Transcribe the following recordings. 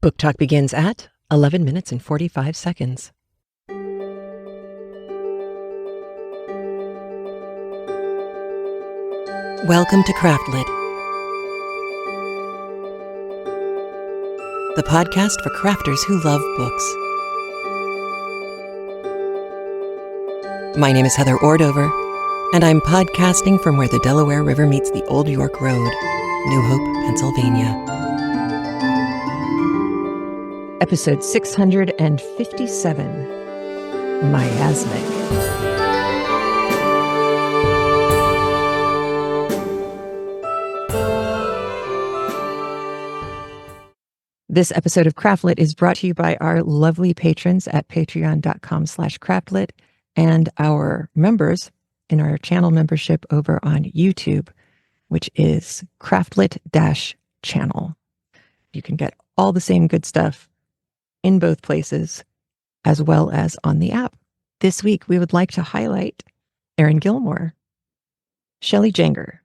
Book Talk begins at 11 minutes and 45 seconds. Welcome to CraftLit, the podcast for crafters who love books. My name is Heather Ordover, and I'm podcasting from where the Delaware River meets the Old York Road, New Hope, Pennsylvania. Episode 657, Miasmic. This episode of CraftLit is brought to you by our lovely patrons at patreon.com/CraftLit and our members in our channel membership over on YouTube, which is CraftLit-channel. You can get all the same good stuff in both places, as well as on the app. This week, we would like to highlight Erin Gilmore, Shelley Jenger,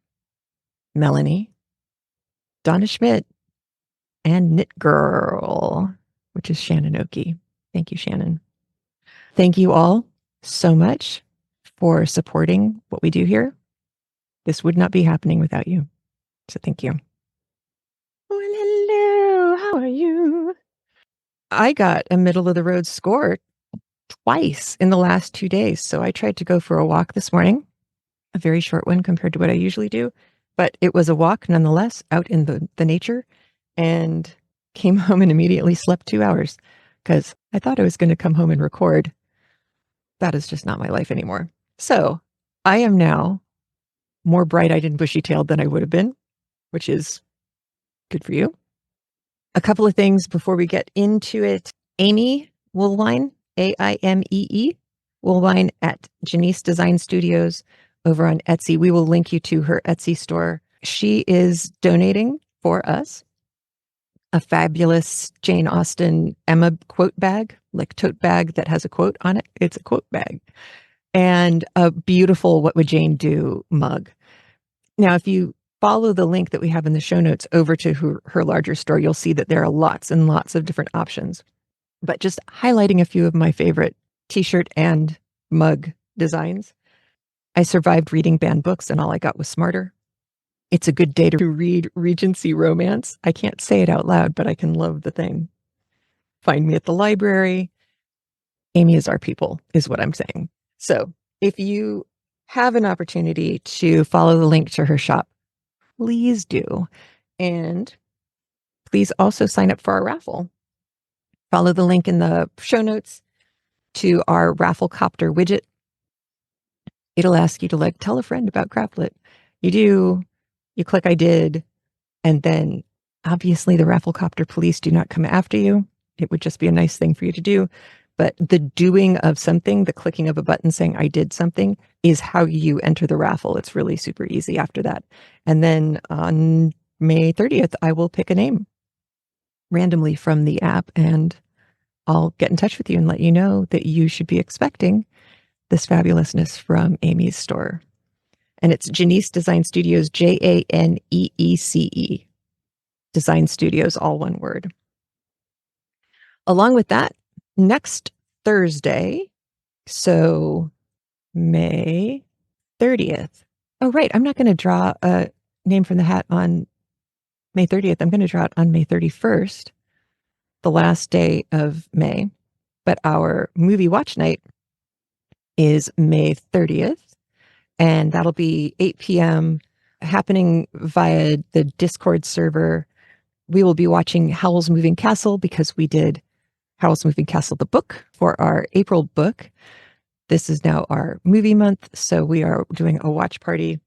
Melanie, Donna Schmidt, and Knit Girl, which is Shannon Oki. Thank you, Shannon. Thank you all so much for supporting what we do here. This would not be happening without you. So thank you. Well, hello, how are you? I got a middle of the road score twice in the last 2 days. So I tried to go for a walk this morning, a very short one compared to what I usually do, but it was a walk nonetheless out in the nature, and came home and immediately slept 2 hours because I thought I was going to come home and record. That is just not my life anymore. So I am now more bright-eyed and bushy-tailed than I would have been, which is good for you. A couple of things before we get into it. Amy Woolwine, Aimee, Woolwine at Janice Design Studios over on Etsy. We will link you to her Etsy store. She is donating for us a fabulous Jane Austen Emma quote bag, like tote bag that has a quote on it. It's a quote bag. And a beautiful What Would Jane Do mug. Now, if you follow the link that we have in the show notes over to her larger store, you'll see that there are lots and lots of different options. But just highlighting a few of my favorite t-shirt and mug designs. I survived reading banned books and all I got was smarter. It's a good day to read Regency romance. I can't say it out loud, but I can love the thing. Find me at the library. Amy is our people, is what I'm saying. So if you have an opportunity to follow the link to her shop, please do. And please also sign up for our raffle. Follow the link in the show notes to our Rafflecopter widget. It'll ask you to tell a friend about CraftLit. You do, you click I did, and then obviously the Rafflecopter police do not come after you. It would just be a nice thing for you to do. But the doing of something, the clicking of a button saying I did something, is how you enter the raffle. It's really super easy after that. And then on May 30th, I will pick a name randomly from the app, and I'll get in touch with you and let you know that you should be expecting this fabulousness from Amy's store. And it's Janice Design Studios, Janeece. Design Studios, all one word. Along with that, next Thursday, so May 30th. Oh, right. I'm not going to draw a name from the hat on May 30th. I'm going to draw it on May 31st, the last day of May. But our movie watch night is May 30th, and that'll be 8 p.m. happening via the Discord server. We will be watching Howl's Moving Castle because we did Howl's Moving Castle, the book, for our April book. This is now our movie month, so we are doing a watch party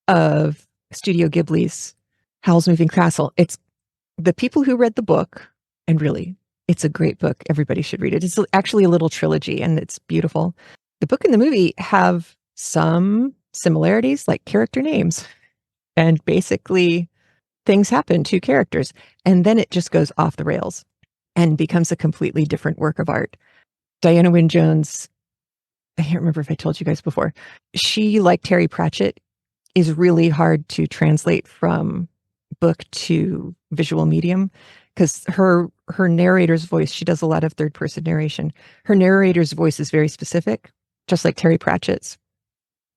of Studio Ghibli's Howl's Moving Castle. It's the people who read the book, and really, it's a great book. Everybody should read it. It's actually a little trilogy, and it's beautiful. The book and the movie have some similarities, like character names, and basically things happen to characters, and then it just goes off the rails and becomes a completely different work of art. Diana Wynne Jones, I can't remember if I told you guys before, she, like Terry Pratchett, is really hard to translate from book to visual medium because her her narrator's voice, she does a lot of third person narration. Her narrator's voice is very specific, just like Terry Pratchett's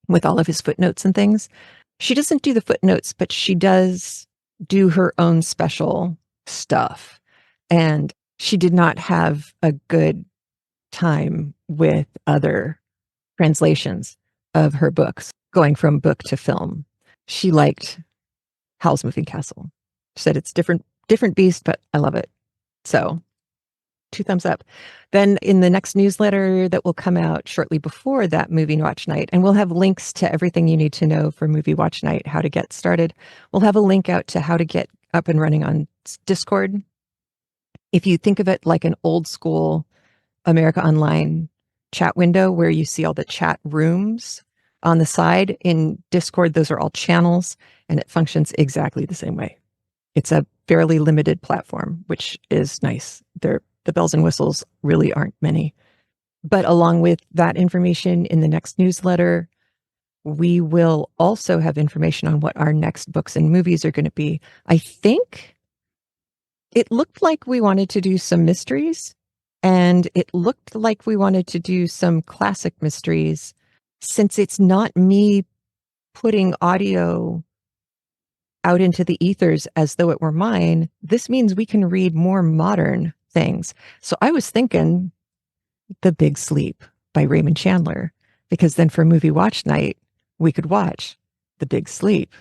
with all of his footnotes and things. She doesn't do the footnotes, but she does do her own special stuff. And she did not have a good time with other translations of her books going from book to film. She liked Howl's Moving Castle. She said it's different beast, but I love it. So 2 thumbs up. Then in the next newsletter that will come out shortly before that movie watch night, and we'll have links to everything you need to know for movie watch night, how to get started. We'll have a link out to how to get up and running on Discord. If you think of it like an old school America Online chat window where you see all the chat rooms on the side in Discord, those are all channels, and it functions exactly the same way. It's a fairly limited platform, which is nice. The bells and whistles really aren't many. But along with that information in the next newsletter, we will also have information on what our next books and movies are going to be. I think it looked like we wanted to do some mysteries, and it looked like we wanted to do some classic mysteries. Since it's not me putting audio out into the ethers as though it were mine, this means we can read more modern things. So I was thinking The Big Sleep by Raymond Chandler, because then for movie watch night, we could watch The Big Sleep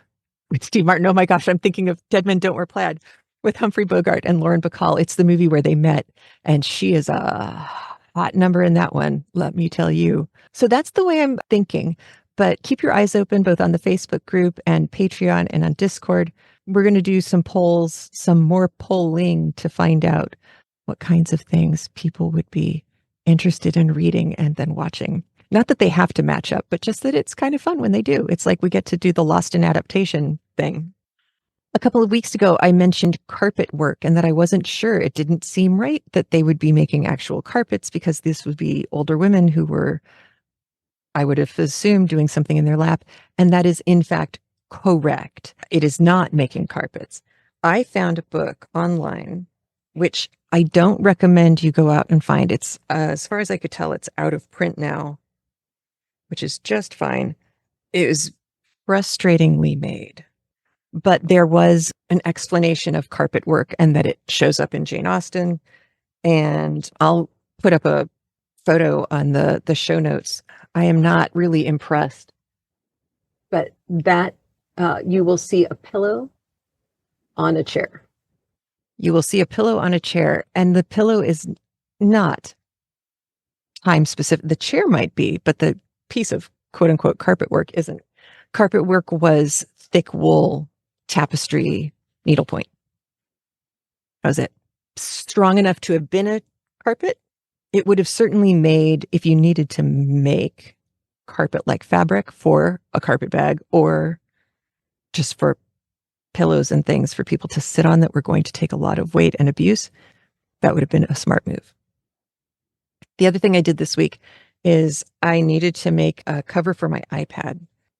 with Steve Martin. Oh my gosh, I'm thinking of Dead Men Don't Wear Plaid with Humphrey Bogart and Lauren Bacall. It's the movie where they met, and she is a hot number in that one, let me tell you. So that's the way I'm thinking. But keep your eyes open both on the Facebook group and Patreon and on Discord. We're going to do some polls, some more polling to find out what kinds of things people would be interested in reading and then watching. Not that they have to match up, but just that it's kind of fun when they do. It's like we get to do the lost in adaptation thing. A couple of weeks ago, I mentioned carpet work and that I wasn't sure. It didn't seem right that they would be making actual carpets because this would be older women who were, I would have assumed, doing something in their lap. And that is, in fact, correct. It is not making carpets. I found a book online, which I don't recommend you go out and find. It's, as far as I could tell, it's out of print now, which is just fine. It was frustratingly made, but there was an explanation of carpet work and that it shows up in Jane Austen. And I'll put up a photo on the show notes. I am not really impressed, but that you will see a pillow on a chair. You will see a pillow on a chair, and the pillow is not time specific. The chair might be, but the piece of quote unquote carpet work isn't. Carpet work was thick wool tapestry needlepoint. That was it. Strong enough to have been a carpet. It would have certainly made, if you needed to make carpet-like fabric for a carpet bag or just for pillows and things for people to sit on that were going to take a lot of weight and abuse, that would have been a smart move. The other thing I did this week is I needed to make a cover for my iPad.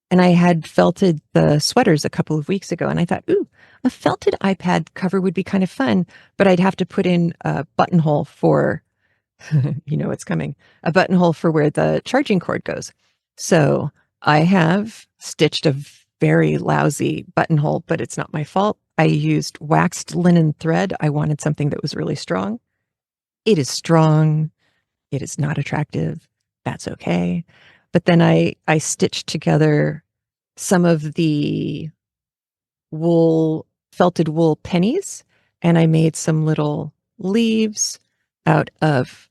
And I had felted the sweaters a couple of weeks ago, and I thought, ooh, a felted iPad cover would be kind of fun, but I'd have to put in a buttonhole for, you know what's coming, a buttonhole for where the charging cord goes. So I have stitched a very lousy buttonhole, but it's not my fault. I used waxed linen thread. I wanted something that was really strong. It is strong. It is not attractive. That's okay. But then I stitched together some of the felted wool pennies, and I made some little leaves out of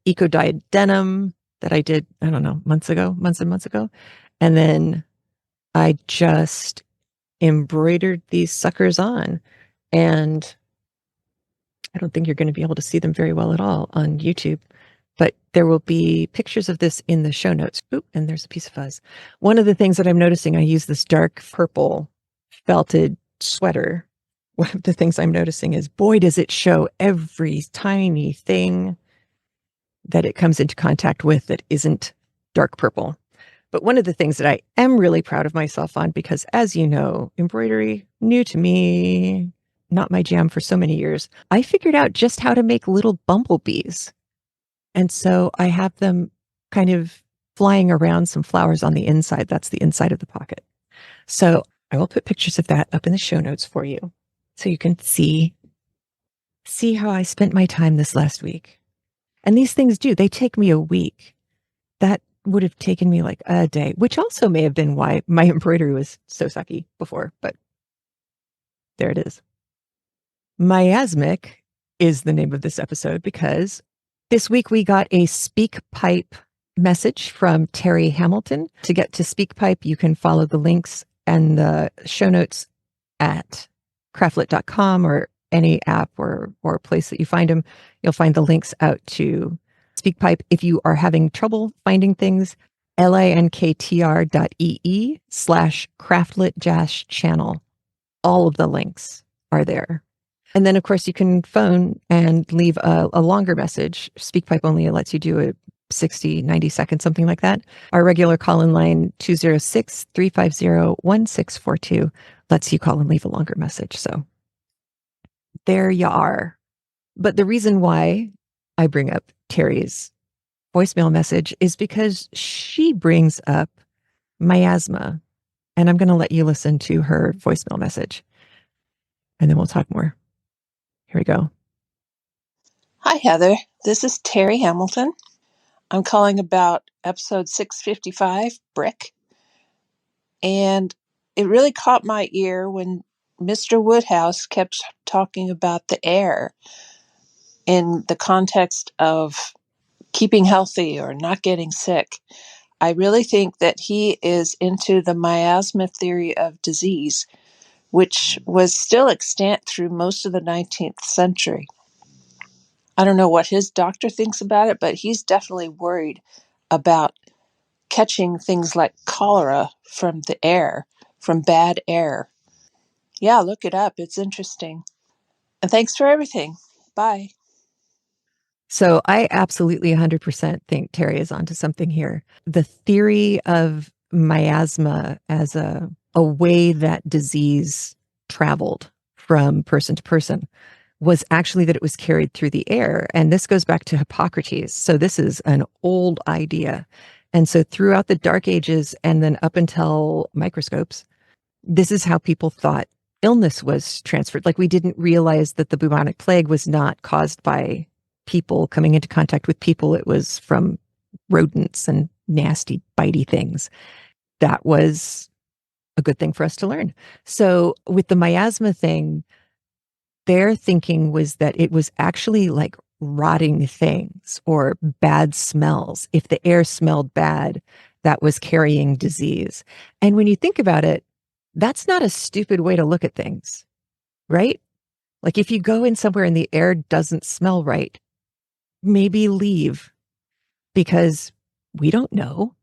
eco-dyed denim that I did, I don't know, months and months ago. And then I just embroidered these suckers on, and I don't think you're going to be able to see them very well at all on YouTube, but there will be pictures of this in the show notes. Oop, and there's a piece of fuzz. One of the things that I'm noticing, I use this dark purple felted sweater. One of the things I'm noticing is, boy, does it show every tiny thing that it comes into contact with that isn't dark purple. But one of the things that I am really proud of myself on, because as you know, embroidery, new to me, not my jam for so many years, I figured out just how to make little bumblebees. And so I have them kind of flying around some flowers on the inside. That's the inside of the pocket. So I will put pictures of that up in the show notes for you so you can see how I spent my time this last week. And these things they take me a week. That would have taken me like a day, which also may have been why my embroidery was so sucky before, but there it is. Miasmic is the name of this episode because this week we got a SpeakPipe message from Terry Hamilton. To get to SpeakPipe, you can follow the links and the show notes at craftlit.com or any app or place that you find them. You'll find the links out to SpeakPipe. If you are having trouble finding things, linktr.ee/craftlit-channel. All of the links are there. And then, of course, you can phone and leave a longer message. SpeakPipe only lets you do a 60, 90 seconds, something like that. Our regular call-in line, 206-350-1642, lets you call and leave a longer message. So there you are. But the reason why I bring up Terry's voicemail message is because she brings up miasma. And I'm going to let you listen to her voicemail message. And then we'll talk more. Here we go. Hi, Heather. This is Terry Hamilton. I'm calling about episode 655, Brick. And it really caught my ear when Mr. Woodhouse kept talking about the air in the context of keeping healthy or not getting sick. I really think that he is into the miasma theory of disease, which was still extant through most of the 19th century. I don't know what his doctor thinks about it, but he's definitely worried about catching things like cholera from the air, from bad air. Yeah, look it up. It's interesting. And thanks for everything. Bye. So I absolutely 100% think Terry is onto something here. The theory of miasma as a way that disease traveled from person to person was actually that it was carried through the air. And this goes back to Hippocrates. So this is an old idea. And so throughout the Dark Ages and then up until microscopes, this is how people thought illness was transferred. Like we didn't realize that the bubonic plague was not caused by people coming into contact with people. It was from rodents and nasty bitey things. That was a good thing for us to learn. So with the miasma thing, their thinking was that it was actually like rotting things or bad smells. If the air smelled bad, that was carrying disease. And when you think about it, that's not a stupid way to look at things, right? Like if you go in somewhere and the air doesn't smell right, maybe leave because we don't know.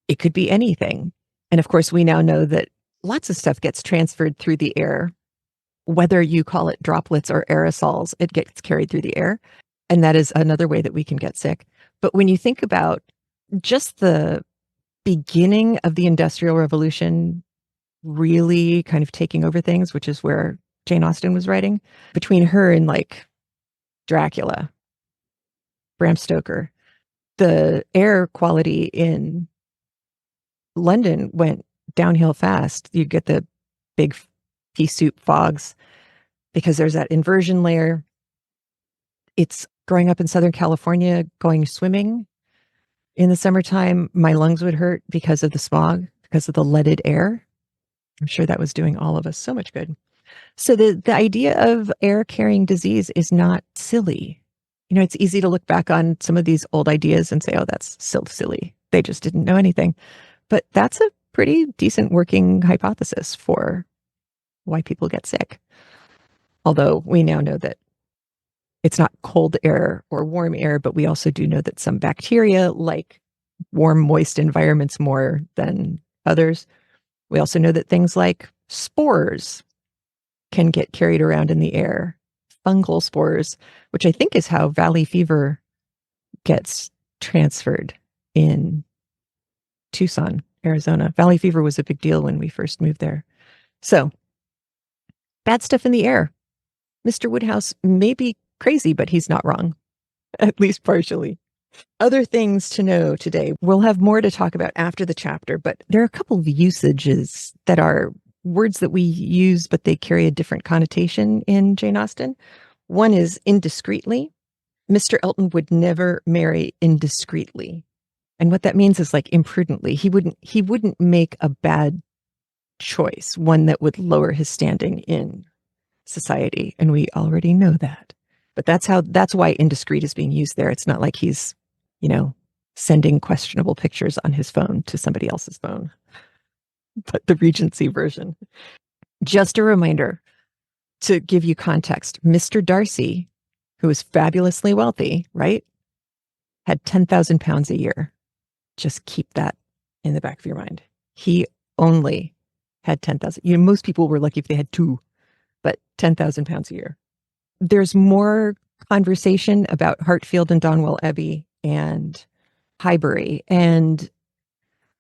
It could be anything. And of course, we now know that lots of stuff gets transferred through the air. Whether you call it droplets or aerosols, it gets carried through the air. And that is another way that we can get sick. But when you think about just the beginning of the Industrial Revolution really kind of taking over things, which is where Jane Austen was writing, between her and like Dracula, Bram Stoker, the air quality in London went downhill fast. You get the big pea soup fogs because there's that inversion layer. It's growing up in Southern California, going swimming in the summertime. My lungs would hurt because of the smog, because of the leaded air. I'm sure that was doing all of us so much good. So the idea of air carrying disease is not silly. You know, it's easy to look back on some of these old ideas and say, oh, that's so silly. They just didn't know anything. But that's a pretty decent working hypothesis for why people get sick. Although we now know that it's not cold air or warm air, but we also do know that some bacteria like warm, moist environments more than others. We also know that things like spores can get carried around in the air, fungal spores, which I think is how valley fever gets transferred in Tucson, Arizona. Valley fever was a big deal when we first moved there. So Bad stuff in the air. Mr. Woodhouse may be crazy, but he's not wrong, at least partially. Other things to know today. We'll have more to talk about after the chapter, but there are a couple of usages that are words that we use, but they carry a different connotation in Jane Austen. One is indiscreetly. Mr. Elton would never marry indiscreetly. And what that means is like imprudently. He wouldn't make a bad choice, one that would lower his standing in society. And we already know that. But that's why indiscreet is being used there. It's not like he's, sending questionable pictures on his phone to somebody else's phone, but the Regency version. Just a reminder to give you context. Mr. Darcy, who was fabulously wealthy, right, had 10,000 pounds a year. Just keep that in the back of your mind. He only had 10,000. Most people were lucky if they had two, but 10,000 pounds a year. There's more conversation about Hartfield and Donwell Abbey and Highbury. And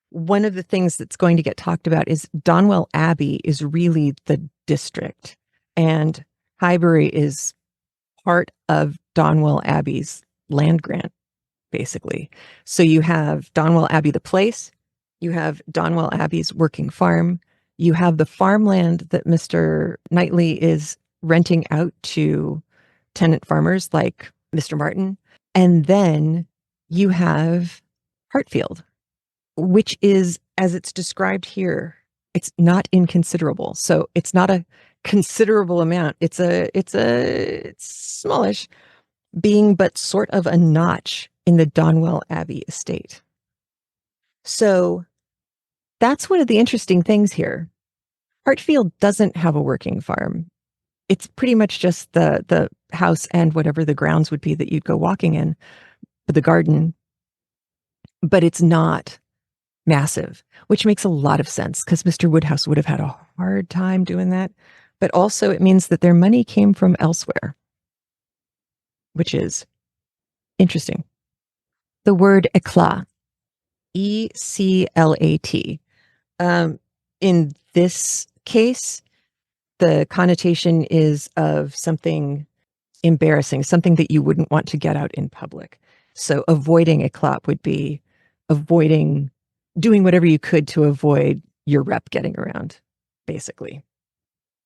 one of the things that's going to get talked about is Donwell Abbey is really the district, and Highbury is part of Donwell Abbey's land grant, basically. So you have Donwell Abbey, the place, you have Donwell Abbey's working farm, you have the farmland that Mr. Knightley is renting out to tenant farmers like Mr. Martin. And then you have Hartfield, which is, as it's described here, it's not inconsiderable. So it's not a considerable amount. It's smallish, being but sort of a notch in the Donwell Abbey estate. So that's one of the interesting things here. Hartfield doesn't have a working farm. It's pretty much just the house and whatever the grounds would be that you'd go walking in, the garden, but it's not massive, which makes a lot of sense because Mr. Woodhouse would have had a hard time doing that. But also it means that their money came from elsewhere, which is interesting. The word éclat, E-C-L-A-T. In this case, the connotation is of something embarrassing, something that you wouldn't want to get out in public. So avoiding éclat would be avoiding doing whatever you could to avoid your rep getting around, basically.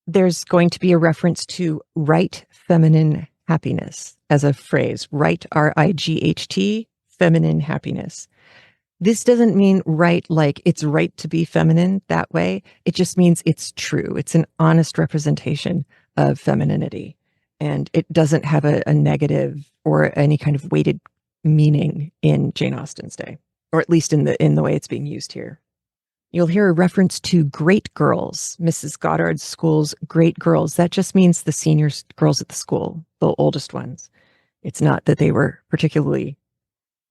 There's going to be a reference to right feminine happiness as a phrase, right, R-I-G-H-T, feminine happiness. This doesn't mean right like it's right to be feminine that way. It just means it's true. It's an honest representation of femininity. And it doesn't have a negative or any kind of weighted meaning in Jane Austen's day, or at least in the way it's being used here. You'll hear a reference to great girls, Mrs. Goddard's school's great girls. That just means the senior girls at the school, the oldest ones. It's not that they were particularly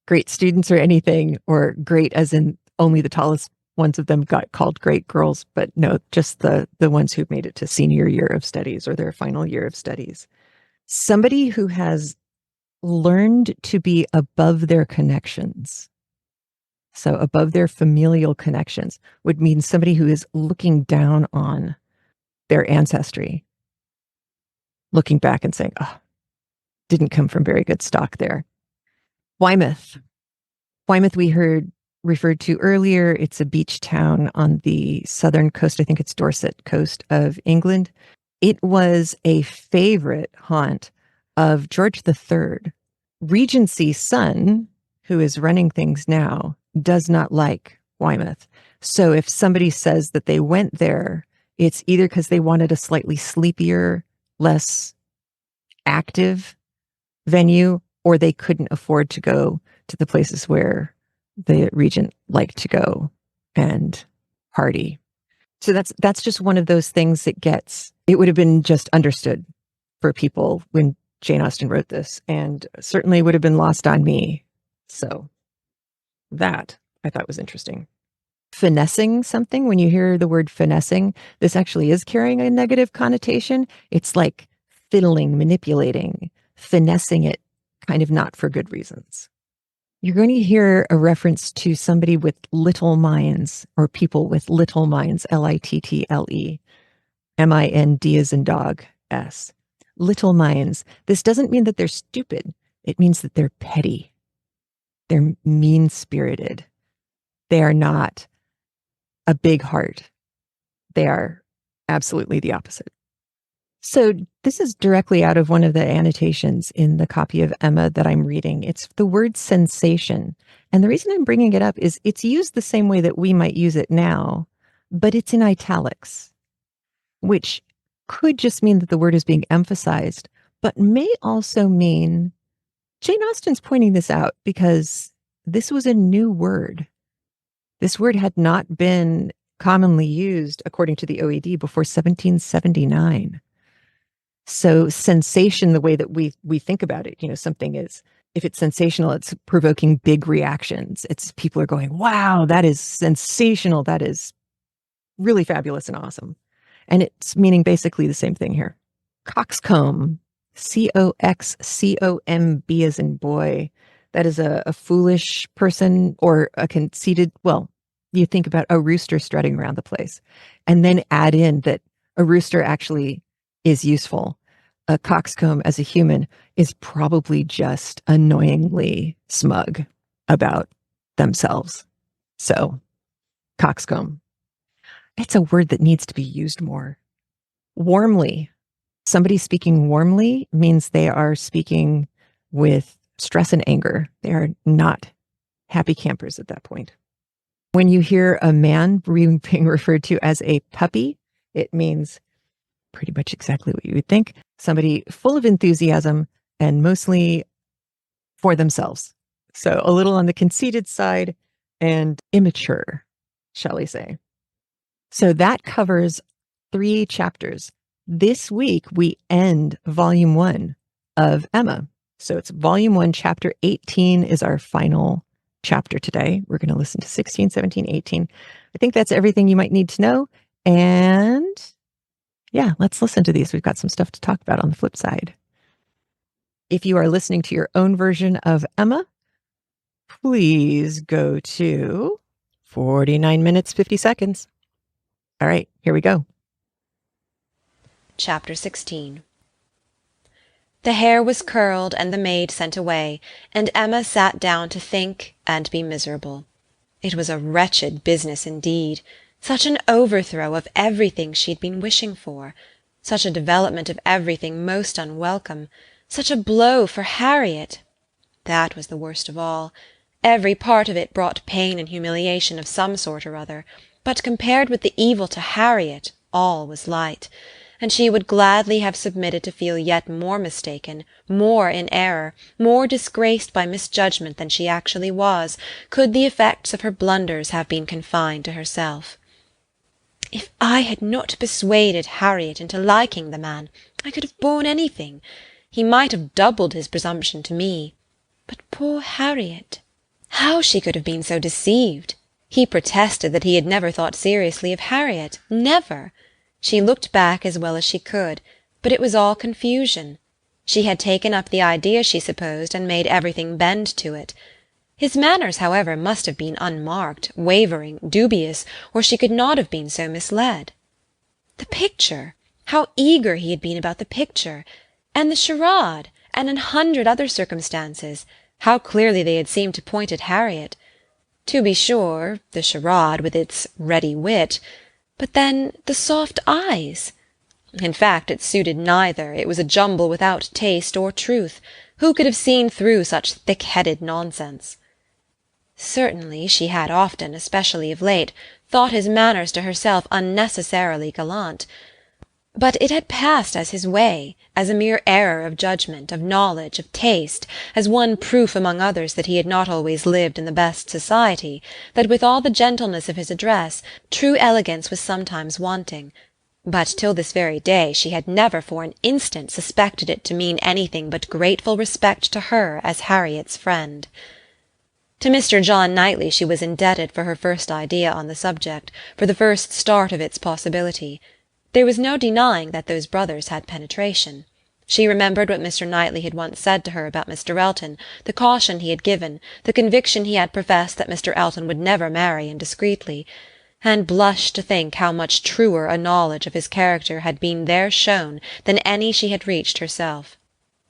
great students or anything, or great as in only the tallest ones of them got called great girls, but no, just the ones who made it to senior year of studies or their final year of studies. Somebody who has learned to be above their connections. So above their familial connections would mean somebody who is looking down on their ancestry, looking back and saying, oh, didn't come from very good stock there. Weymouth. Weymouth we heard referred to earlier. It's a beach town on the southern coast. I think it's Dorset coast of England. It was a favorite haunt of George III. Regency's son, who is running things now, does not like Weymouth. So if somebody says that they went there, it's either because they wanted a slightly sleepier, less active venue, or they couldn't afford to go to the places where the regent liked to go and party. So that's just one of those things that it would have been just understood for people when Jane Austen wrote this, and certainly would have been lost on me. So that I thought was interesting. Finessing something, when you hear the word finessing, this actually is carrying a negative connotation. It's like fiddling, manipulating, finessing it, kind of not for good reasons. You're going to hear a reference to somebody with little minds, or people with little minds, L-I-T-T-L-E. M-I-N-D as in dog, S. Little minds. This doesn't mean that they're stupid. It means that they're petty. They're mean-spirited. They are not a big heart. They are absolutely the opposite. So this is directly out of one of the annotations in the copy of Emma that I'm reading. It's the word sensation. And the reason I'm bringing it up is it's used the same way that we might use it now, but it's in italics, which could just mean that the word is being emphasized, but may also mean Jane Austen's pointing this out because this was a new word. This word had not been commonly used, according to the OED, before 1779. So sensation, the way that we think about it, something is, if it's sensational, it's provoking big reactions. It's people are going, wow, that is sensational. That is really fabulous and awesome. And it's meaning basically the same thing here. Coxcomb, Coxcomb as in boy. That is a foolish person or a conceited, well, you think about a rooster strutting around the place and then add in that a rooster actually is useful. A coxcomb as a human is probably just annoyingly smug about themselves. So, coxcomb. It's a word that needs to be used more. Warmly. Somebody speaking warmly means they are speaking with stress and anger. They are not happy campers at that point. When you hear a man being referred to as a puppy, it means pretty much exactly what you would think. Somebody full of enthusiasm and mostly for themselves. So a little on the conceited side and immature, shall we say. So that covers 3 chapters. This week, we end volume 1 of Emma. So it's volume 1, chapter 18 is our final chapter today. We're going to listen to 16, 17, 18. I think that's everything you might need to know. And yeah, let's listen to these. We've got some stuff to talk about on the flip side. If you are listening to your own version of Emma, please go to 49 minutes, 50 seconds. All right, here we go. Chapter 16. The hair was curled and the maid sent away, and Emma sat down to think and be miserable. It was a wretched business indeed, such an overthrow of everything she had been wishing for, such a development of everything most unwelcome, such a blow for Harriet. That was the worst of all. Every part of it brought pain and humiliation of some sort or other, but compared with the evil to Harriet, all was light, and she would gladly have submitted to feel yet more mistaken, more in error, more disgraced by misjudgment than she actually was, could the effects of her blunders have been confined to herself. If I had not persuaded Harriet into liking the man, I could have borne anything. He might have doubled his presumption to me. But poor Harriet! How she could have been so deceived! He protested that he had never thought seriously of Harriet, never. She looked back as well as she could, but it was all confusion. She had taken up the idea, she supposed, and made everything bend to it. His manners, however, must have been unmarked, wavering, dubious, or she could not have been so misled. The picture! How eager he had been about the picture! And the charade, and 100 other circumstances, how clearly they had seemed to point at Harriet! To be sure, the charade, with its ready wit, but then the soft eyes! In fact, it suited neither. It was a jumble without taste or truth. Who could have seen through such thick-headed nonsense? Certainly she had often, especially of late, thought his manners to herself unnecessarily gallant. But it had passed as his way, as a mere error of judgment, of knowledge, of taste, as one proof among others that he had not always lived in the best society, that with all the gentleness of his address, true elegance was sometimes wanting. But till this very day she had never for an instant suspected it to mean anything but grateful respect to her as Harriet's friend. To Mr. John Knightley she was indebted for her first idea on the subject, for the first start of its possibility. There was no denying that those brothers had penetration. She remembered what Mr. Knightley had once said to her about Mr. Elton, the caution he had given, the conviction he had professed that Mr. Elton would never marry indiscreetly. and blushed to think how much truer a knowledge of his character had been there shown than any she had reached herself.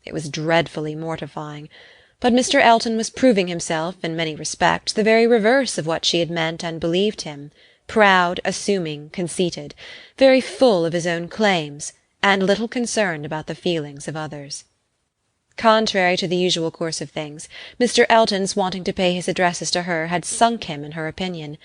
It was dreadfully mortifying. But Mr. Elton was proving himself, in many respects, the very reverse of what she had meant and believed him, proud, assuming, conceited, very full of his own claims, and little concerned about the feelings of others. Contrary to the usual course of things, Mr. Elton's wanting to pay his addresses to her had sunk him in her opinion.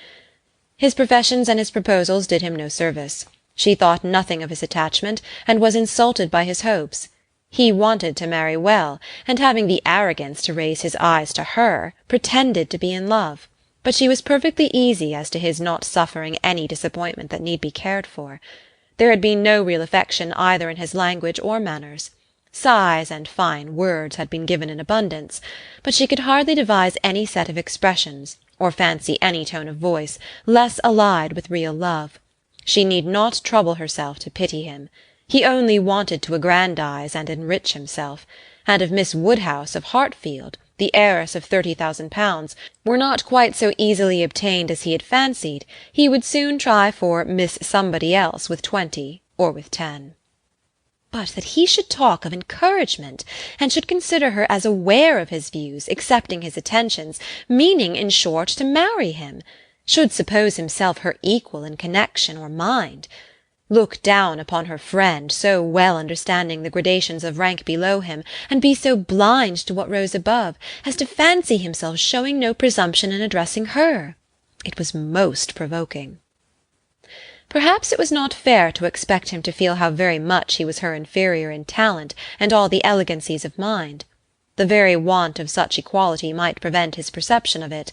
His professions and his proposals did him no service. She thought nothing of his attachment, and was insulted by his hopes. He wanted to marry well, and having the arrogance to raise his eyes to her, pretended to be in love, but she was perfectly easy as to his not suffering any disappointment that need be cared for. There had been no real affection either in his language or manners. Sighs and fine words had been given in abundance, but she could hardly devise any set of expressions, or fancy any tone of voice, less allied with real love. She need not trouble herself to pity him. He only wanted to aggrandize and enrich himself, and if Miss Woodhouse of Hartfield, the heiress of £30,000, were not quite so easily obtained as he had fancied, he would soon try for Miss Somebody else with 20 or with 10. But that he should talk of encouragement, and should consider her as aware of his views, accepting his attentions, meaning, in short, to marry him, should suppose himself her equal in connection or mind, look down upon her friend, so well understanding the gradations of rank below him, and be so blind to what rose above, as to fancy himself showing no presumption in addressing her. It was most provoking. Perhaps it was not fair to expect him to feel how very much he was her inferior in talent and all the elegancies of mind. The very want of such equality might prevent his perception of it,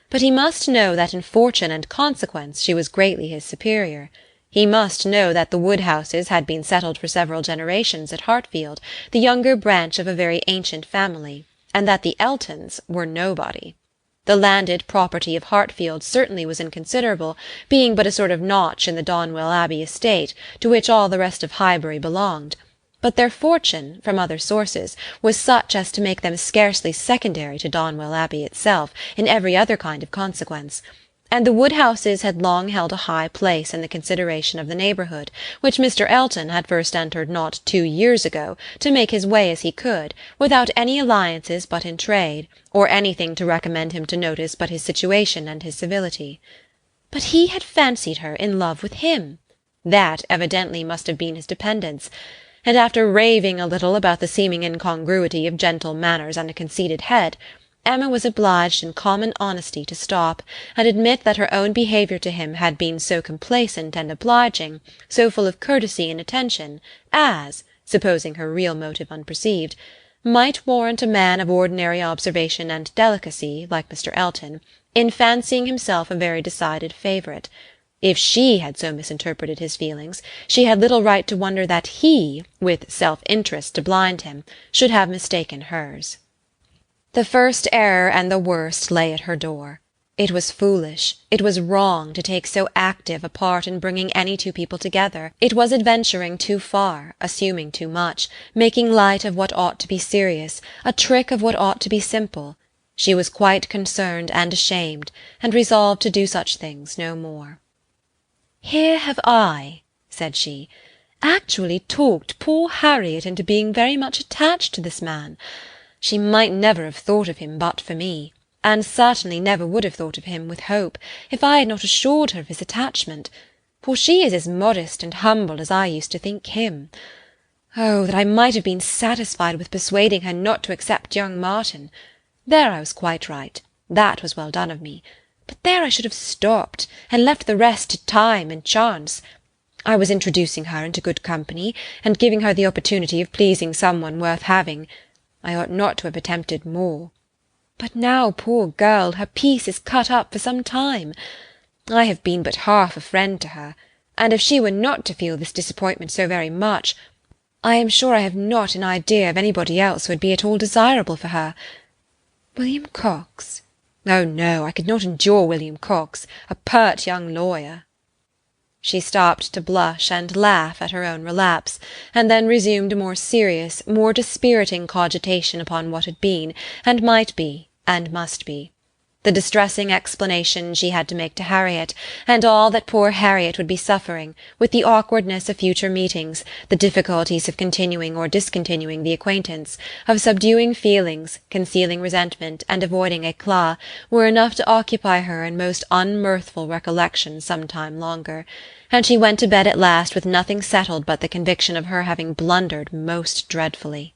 but he must know that in fortune and consequence she was greatly his superior. He must know that the Woodhouses had been settled for several generations at Hartfield, the younger branch of a very ancient family, and that the Eltons were nobody. The landed property of Hartfield certainly was inconsiderable, being but a sort of notch in the Donwell Abbey estate, to which all the rest of Highbury belonged, but their fortune, from other sources, was such as to make them scarcely secondary to Donwell Abbey itself, in every other kind of consequence, and the Woodhouses had long held a high place in the consideration of the neighbourhood, which Mr. Elton had first entered not 2 years ago, to make his way as he could, without any alliances but in trade, or anything to recommend him to notice but his situation and his civility. But he had fancied her in love with him. That evidently must have been his dependence, and after raving a little about the seeming incongruity of gentle manners and a conceited head, Emma was obliged in common honesty to stop, and admit that her own behaviour to him had been so complacent and obliging, so full of courtesy and attention, as, supposing her real motive unperceived, might warrant a man of ordinary observation and delicacy, like Mr. Elton, in fancying himself a very decided favourite. If she had so misinterpreted his feelings, she had little right to wonder that he, with self-interest to blind him, should have mistaken hers. The first error and the worst lay at her door. It was foolish, it was wrong to take so active a part in bringing any two people together. It was adventuring too far, assuming too much, making light of what ought to be serious, a trick of what ought to be simple. She was quite concerned and ashamed, and resolved to do such things no more. "Here have I," said she, "actually talked poor Harriet into being very much attached to this man. She might never have thought of him but for me, and certainly never would have thought of him with hope, if I had not assured her of his attachment, for she is as modest and humble as I used to think him. Oh, that I might have been satisfied with persuading her not to accept young Martin! There I was quite right, that was well done of me, but there I should have stopped, and left the rest to time and chance. I was introducing her into good company, and giving her the opportunity of pleasing some one worth having. I ought not to have attempted more. But now, poor girl, her peace is cut up for some time. I have been but half a friend to her, and if she were not to feel this disappointment so very much, I am sure I have not an idea of anybody else who would be at all desirable for her. William Cox? Oh no, I could not endure William Cox, a pert young lawyer." She stopped to blush and laugh at her own relapse, and then resumed a more serious, more dispiriting cogitation upon what had been, and might be, and must be. the distressing explanation she had to make to Harriet, and all that poor Harriet would be suffering, with the awkwardness of future meetings, the difficulties of continuing or discontinuing the acquaintance, of subduing feelings, concealing resentment, and avoiding éclat, were enough to occupy her in most unmirthful recollection some time longer, and she went to bed at last with nothing settled but the conviction of her having blundered most dreadfully.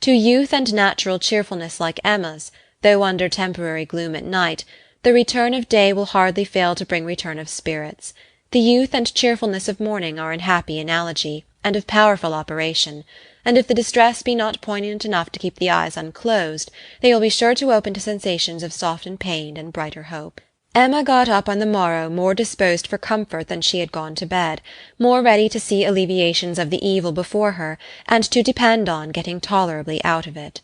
To youth and natural cheerfulness like Emma's, though under temporary gloom at night, the return of day will hardly fail to bring return of spirits. The youth and cheerfulness of morning are in happy analogy, and of powerful operation, and if the distress be not poignant enough to keep the eyes unclosed, they will be sure to open to sensations of softened pain and brighter hope. Emma got up on the morrow more disposed for comfort than she had gone to bed, more ready to see alleviations of the evil before her, and to depend on getting tolerably out of it.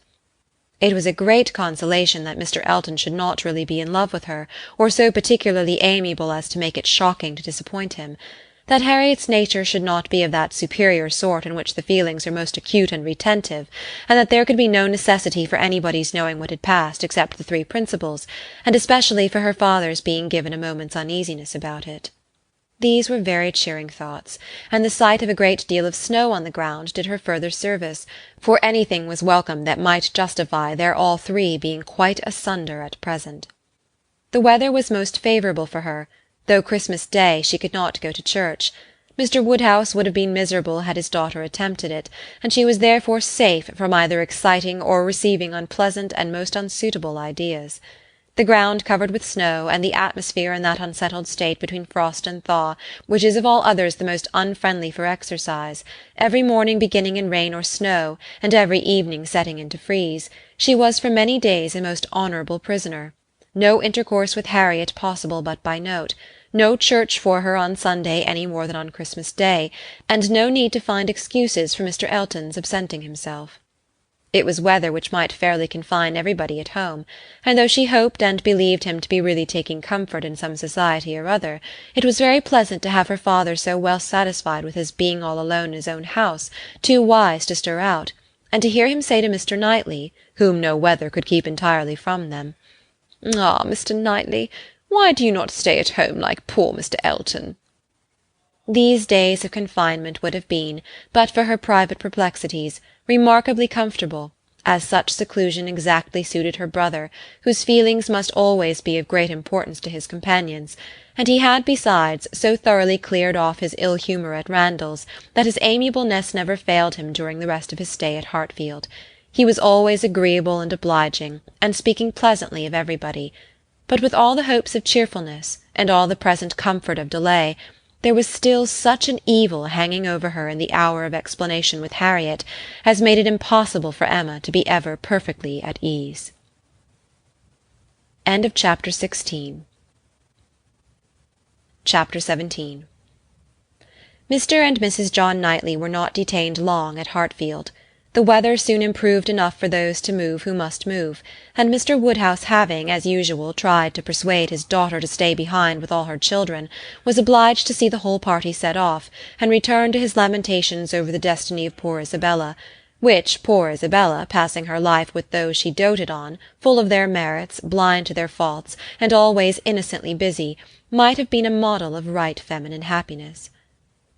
It was a great consolation that Mr. Elton should not really be in love with her, or so particularly amiable as to make it shocking to disappoint him; that Harriet's nature should not be of that superior sort in which the feelings are most acute and retentive, and that there could be no necessity for anybody's knowing what had passed except the three principals, and especially for her father's being given a moment's uneasiness about it. These were very cheering thoughts, and the sight of a great deal of snow on the ground did her further service, for anything was welcome that might justify their all three being quite asunder at present. The weather was most favourable for her, though Christmas Day she could not go to church. Mr. Woodhouse would have been miserable had his daughter attempted it, and she was therefore safe from either exciting or receiving unpleasant and most unsuitable ideas. The ground covered with snow, and the atmosphere in that unsettled state between frost and thaw, which is of all others the most unfriendly for exercise, every morning beginning in rain or snow, and every evening setting in to freeze, she was for many days a most honourable prisoner. No intercourse with Harriet possible but by note, no church for her on Sunday any more than on Christmas Day, and no need to find excuses for Mr. Elton's absenting himself. It was weather which might fairly confine everybody at home, and though she hoped and believed him to be really taking comfort in some society or other, it was very pleasant to have her father so well satisfied with his being all alone in his own house, too wise to stir out, and to hear him say to Mr. Knightley, whom no weather could keep entirely from them, "Ah, Mr. Knightley, why do you not stay at home like poor Mr. Elton?" These days of confinement would have been, but for her private perplexities, remarkably comfortable, as such seclusion exactly suited her brother, whose feelings must always be of great importance to his companions, and he had besides so thoroughly cleared off his ill humour at Randalls that his amiableness never failed him during the rest of his stay at Hartfield. He was always agreeable and obliging, and speaking pleasantly of everybody; but with all the hopes of cheerfulness, and all the present comfort of delay, there was still such an evil hanging over her in the hour of explanation with Harriet as made it impossible for Emma to be ever perfectly at ease. Chapter 17. Mr. and Mrs. John Knightley were not detained long at Hartfield. The weather soon improved enough for those to move who must move, and Mr. Woodhouse having, as usual, tried to persuade his daughter to stay behind with all her children, was obliged to see the whole party set off, and return to his lamentations over the destiny of poor Isabella, which poor Isabella, passing her life with those she doted on, full of their merits, blind to their faults, and always innocently busy, might have been a model of right feminine happiness.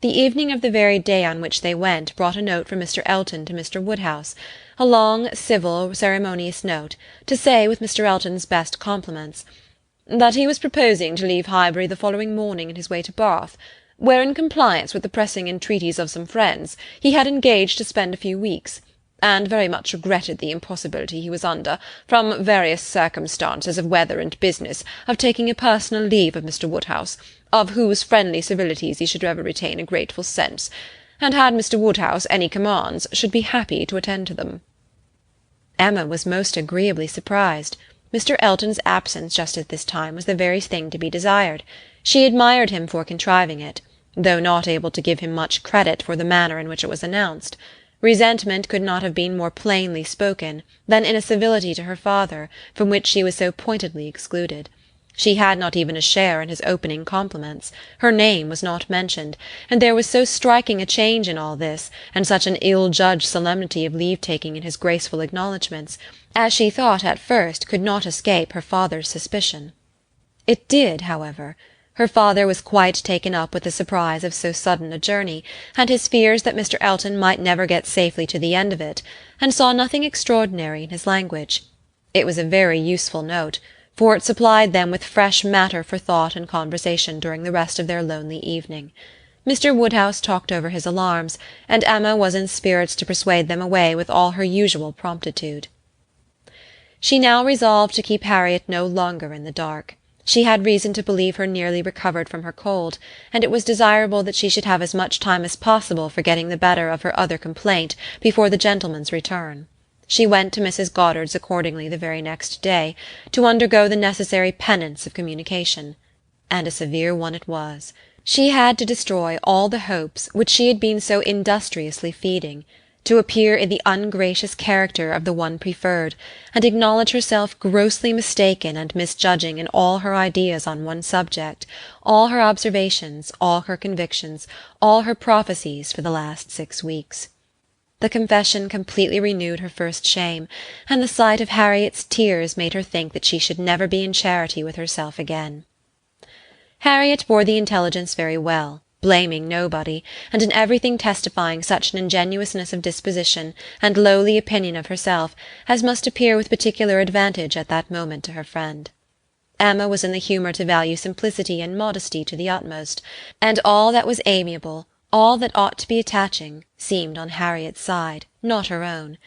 The evening of the very day on which they went brought a note from Mr. Elton to Mr. Woodhouse, a long, civil, ceremonious note, to say, with Mr. Elton's best compliments, that he was proposing to leave Highbury the following morning in his way to Bath, where, in compliance with the pressing entreaties of some friends, he had engaged to spend a few weeks, and very much regretted the impossibility he was under, from various circumstances of weather and business, of taking a personal leave of Mr. Woodhouse, of whose friendly civilities he should ever retain a grateful sense, and had Mr. Woodhouse any commands, should be happy to attend to them. Emma was most agreeably surprised. Mr. Elton's absence just at this time was the very thing to be desired. She admired him for contriving it, though not able to give him much credit for the manner in which it was announced. Resentment could not have been more plainly spoken than in a civility to her father, from which she was so pointedly excluded. She had not even a share in his opening compliments. Her name was not mentioned, and there was so striking a change in all this, and such an ill-judged solemnity of leave-taking in his graceful acknowledgments, as she thought at first could not escape her father's suspicion. It did, however. Her father was quite taken up with the surprise of so sudden a journey, and his fears that Mr. Elton might never get safely to the end of it, and saw nothing extraordinary in his language. It was a very useful note, for it supplied them with fresh matter for thought and conversation during the rest of their lonely evening. Mr. Woodhouse talked over his alarms, and Emma was in spirits to persuade them away with all her usual promptitude. She now resolved to keep Harriet no longer in the dark. She had reason to believe her nearly recovered from her cold, and it was desirable that she should have as much time as possible for getting the better of her other complaint before the gentleman's return. She went to Mrs. Goddard's accordingly the very next day, to undergo the necessary penance of communication. And a severe one it was. She had to destroy all the hopes which she had been so industriously feeding, to appear in the ungracious character of the one preferred, and acknowledge herself grossly mistaken and misjudging in all her ideas on one subject, all her observations, all her convictions, all her prophecies for the last 6 weeks. The confession completely renewed her first shame, and the sight of Harriet's tears made her think that she should never be in charity with herself again. Harriet bore the intelligence very well, blaming nobody, and in everything testifying such an ingenuousness of disposition and lowly opinion of herself as must appear with particular advantage at that moment to her friend. Emma was in the humour to value simplicity and modesty to the utmost, and all that was amiable, all that ought to be attaching, seemed on Harriet's side, not her own.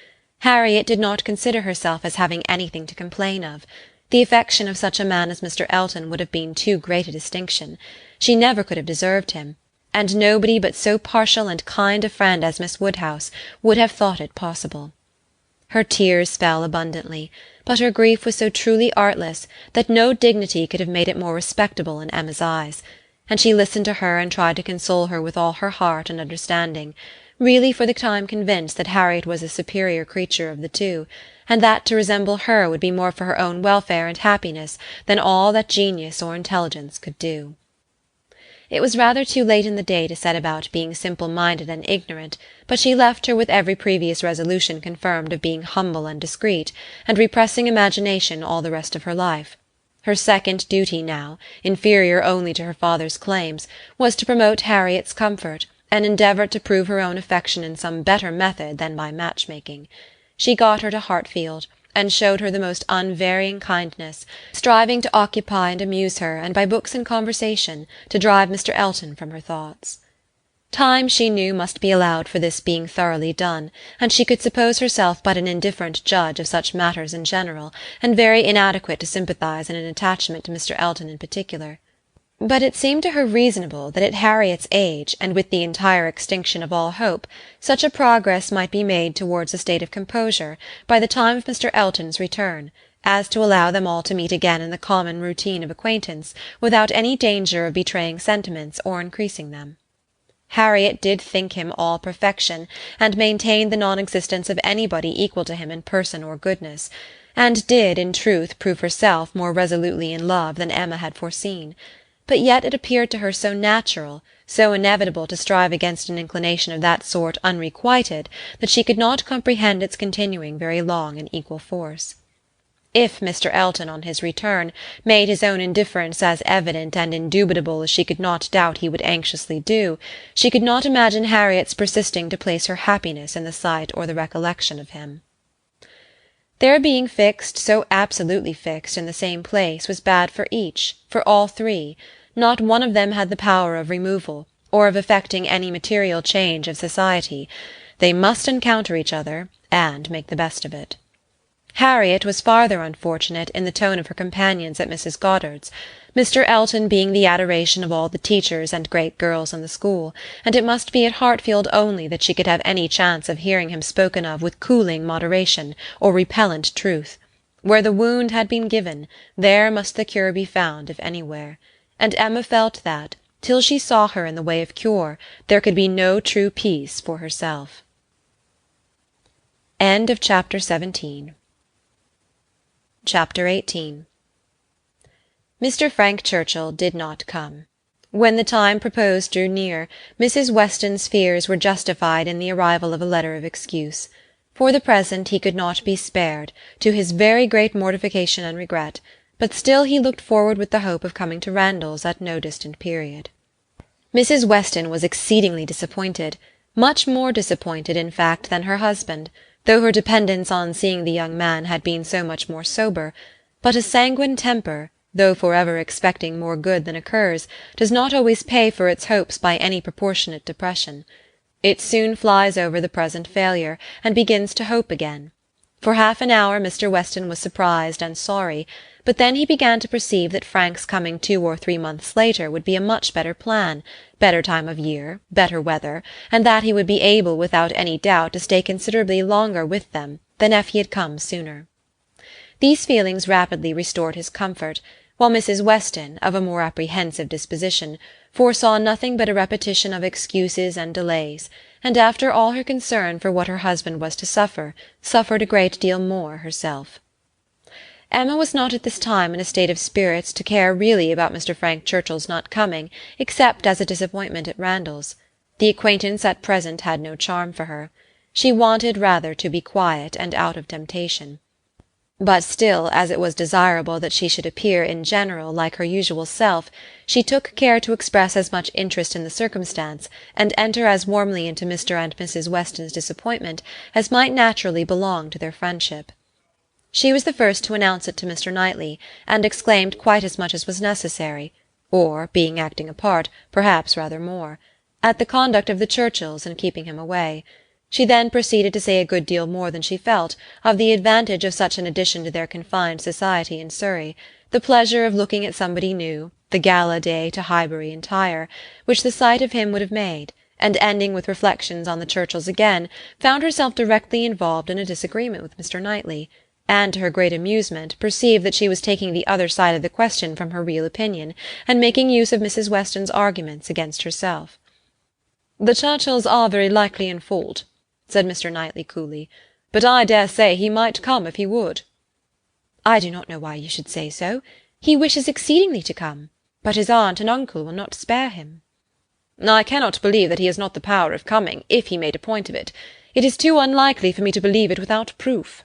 Harriet did not consider herself as having anything to complain of. The affection of such a man as Mr. Elton would have been too great a distinction. She never could have deserved him, and nobody but so partial and kind a friend as Miss Woodhouse would have thought it possible. Her tears fell abundantly, but her grief was so truly artless that no dignity could have made it more respectable in Emma's eyes, and she listened to her and tried to console her with all her heart and understanding, really for the time convinced that Harriet was the superior creature of the two, and that to resemble her would be more for her own welfare and happiness than all that genius or intelligence could do. It was rather too late in the day to set about being simple-minded and ignorant, but she left her with every previous resolution confirmed of being humble and discreet, and repressing imagination all the rest of her life. Her second duty now, inferior only to her father's claims, was to promote Harriet's comfort, and endeavour to prove her own affection in some better method than by match-making. She got her to Hartfield, and showed her the most unvarying kindness, striving to occupy and amuse her, and by books and conversation to drive Mr. Elton from her thoughts. Time, she knew, must be allowed for this being thoroughly done, and she could suppose herself but an indifferent judge of such matters in general, and very inadequate to sympathize in an attachment to Mr. Elton in particular. But it seemed to her reasonable that at Harriet's age, and with the entire extinction of all hope, such a progress might be made towards a state of composure by the time of Mr. Elton's return, as to allow them all to meet again in the common routine of acquaintance, without any danger of betraying sentiments or increasing them. Harriet did think him all perfection, and maintained the non-existence of anybody equal to him in person or goodness, and did, in truth, prove herself more resolutely in love than Emma had foreseen. But yet it appeared to her so natural, so inevitable to strive against an inclination of that sort unrequited, that she could not comprehend its continuing very long in equal force. If Mr. Elton, on his return, made his own indifference as evident and indubitable as she could not doubt he would anxiously do, she could not imagine Harriet's persisting to place her happiness in the sight or the recollection of him. Their being fixed, so absolutely fixed, in the same place was bad for each, for all three. Not one of them had the power of removal, or of effecting any material change of society. They must encounter each other, and make the best of it. Harriet was farther unfortunate in the tone of her companions at Mrs. Goddard's, Mr. Elton being the adoration of all the teachers and great girls in the school, and it must be at Hartfield only that she could have any chance of hearing him spoken of with cooling moderation or repellent truth. Where the wound had been given, there must the cure be found, if anywhere, and Emma felt that, till she saw her in the way of cure, there could be no true peace for herself. Chapter 18. Mr. Frank Churchill did not come. When the time proposed drew near, Mrs. Weston's fears were justified in the arrival of a letter of excuse. For the present he could not be spared, to his very great mortification and regret, but still he looked forward with the hope of coming to Randalls at no distant period. Mrs. Weston was exceedingly disappointed, much more disappointed, in fact, than her husband, though her dependence on seeing the young man had been so much more sober. But a sanguine temper, though for ever expecting more good than occurs, does not always pay for its hopes by any proportionate depression. It soon flies over the present failure, and begins to hope again. For half an hour Mr. Weston was surprised and sorry, but then he began to perceive that Frank's coming 2 or 3 months later would be a much better plan, better time of year, better weather, and that he would be able without any doubt to stay considerably longer with them than if he had come sooner. These feelings rapidly restored his comfort, while Mrs. Weston, of a more apprehensive disposition, foresaw nothing but a repetition of excuses and delays, and after all her concern for what her husband was to suffer, suffered a great deal more herself. Emma was not at this time in a state of spirits to care really about Mr. Frank Churchill's not coming, except as a disappointment at Randalls. The acquaintance at present had no charm for her. She wanted rather to be quiet and out of temptation. But still, as it was desirable that she should appear in general like her usual self, she took care to express as much interest in the circumstance, and enter as warmly into Mr. and Mrs. Weston's disappointment, as might naturally belong to their friendship. She was the first to announce it to Mr. Knightley, and exclaimed quite as much as was necessary, or, being acting a part, perhaps rather more, at the conduct of the Churchills in keeping him away. She then proceeded to say a good deal more than she felt, of the advantage of such an addition to their confined society in Surrey, the pleasure of looking at somebody new, the gala day to Highbury entire, which the sight of him would have made, and ending with reflections on the Churchills again, found herself directly involved in a disagreement with Mr. Knightley, and to her great amusement perceived that she was taking the other side of the question from her real opinion, and making use of Mrs. Weston's arguments against herself. "The Churchills are very likely in fault," said Mr. Knightley coolly, "but I dare say he might come if he would." "I do not know why you should say so. He wishes exceedingly to come, but his aunt and uncle will not spare him." "I cannot believe that he has not the power of coming, if he made a point of it. It is too unlikely for me to believe it without proof."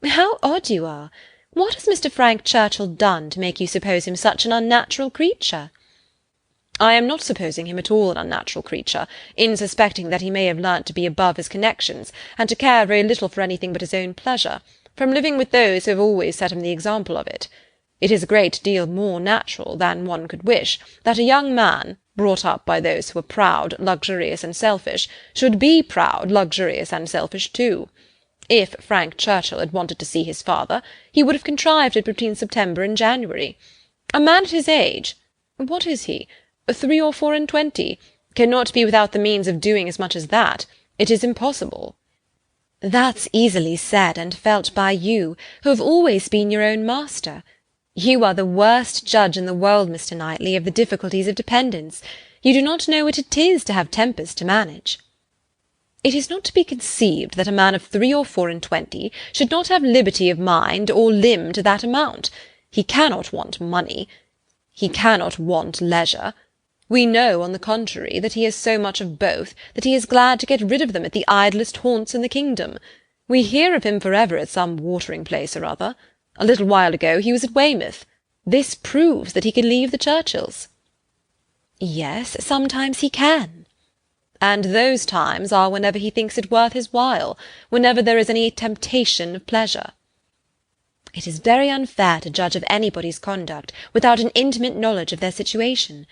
"How odd you are! What has Mr. Frank Churchill done to make you suppose him such an unnatural creature?" "I am not supposing him at all an unnatural creature, in suspecting that he may have learnt to be above his connections, and to care very little for anything but his own pleasure, from living with those who have always set him the example of it. It is a great deal more natural than one could wish, that a young man, brought up by those who are proud, luxurious, and selfish, should be proud, luxurious, and selfish too. If Frank Churchill had wanted to see his father, he would have contrived it between September and January. A man at his age—what is he? 3 or 24, cannot be without the means of doing as much as that. It is impossible." "That's easily said and felt by you, who have always been your own master. You are the worst judge in the world, Mr. Knightley, of the difficulties of dependence. You do not know what it is to have tempers to manage." "It is not to be conceived that a man of 3 or 24 should not have liberty of mind or limb to that amount. He cannot want money. He cannot want leisure. We know, on the contrary, that he has so much of both, that he is glad to get rid of them at the idlest haunts in the kingdom. We hear of him for ever at some watering place or other. A little while ago he was at Weymouth. This proves that he can leave the Churchills." "Yes, sometimes he can." "And those times are whenever he thinks it worth his while, whenever there is any temptation of pleasure." "It is very unfair to judge of anybody's conduct without an intimate knowledge of their situation.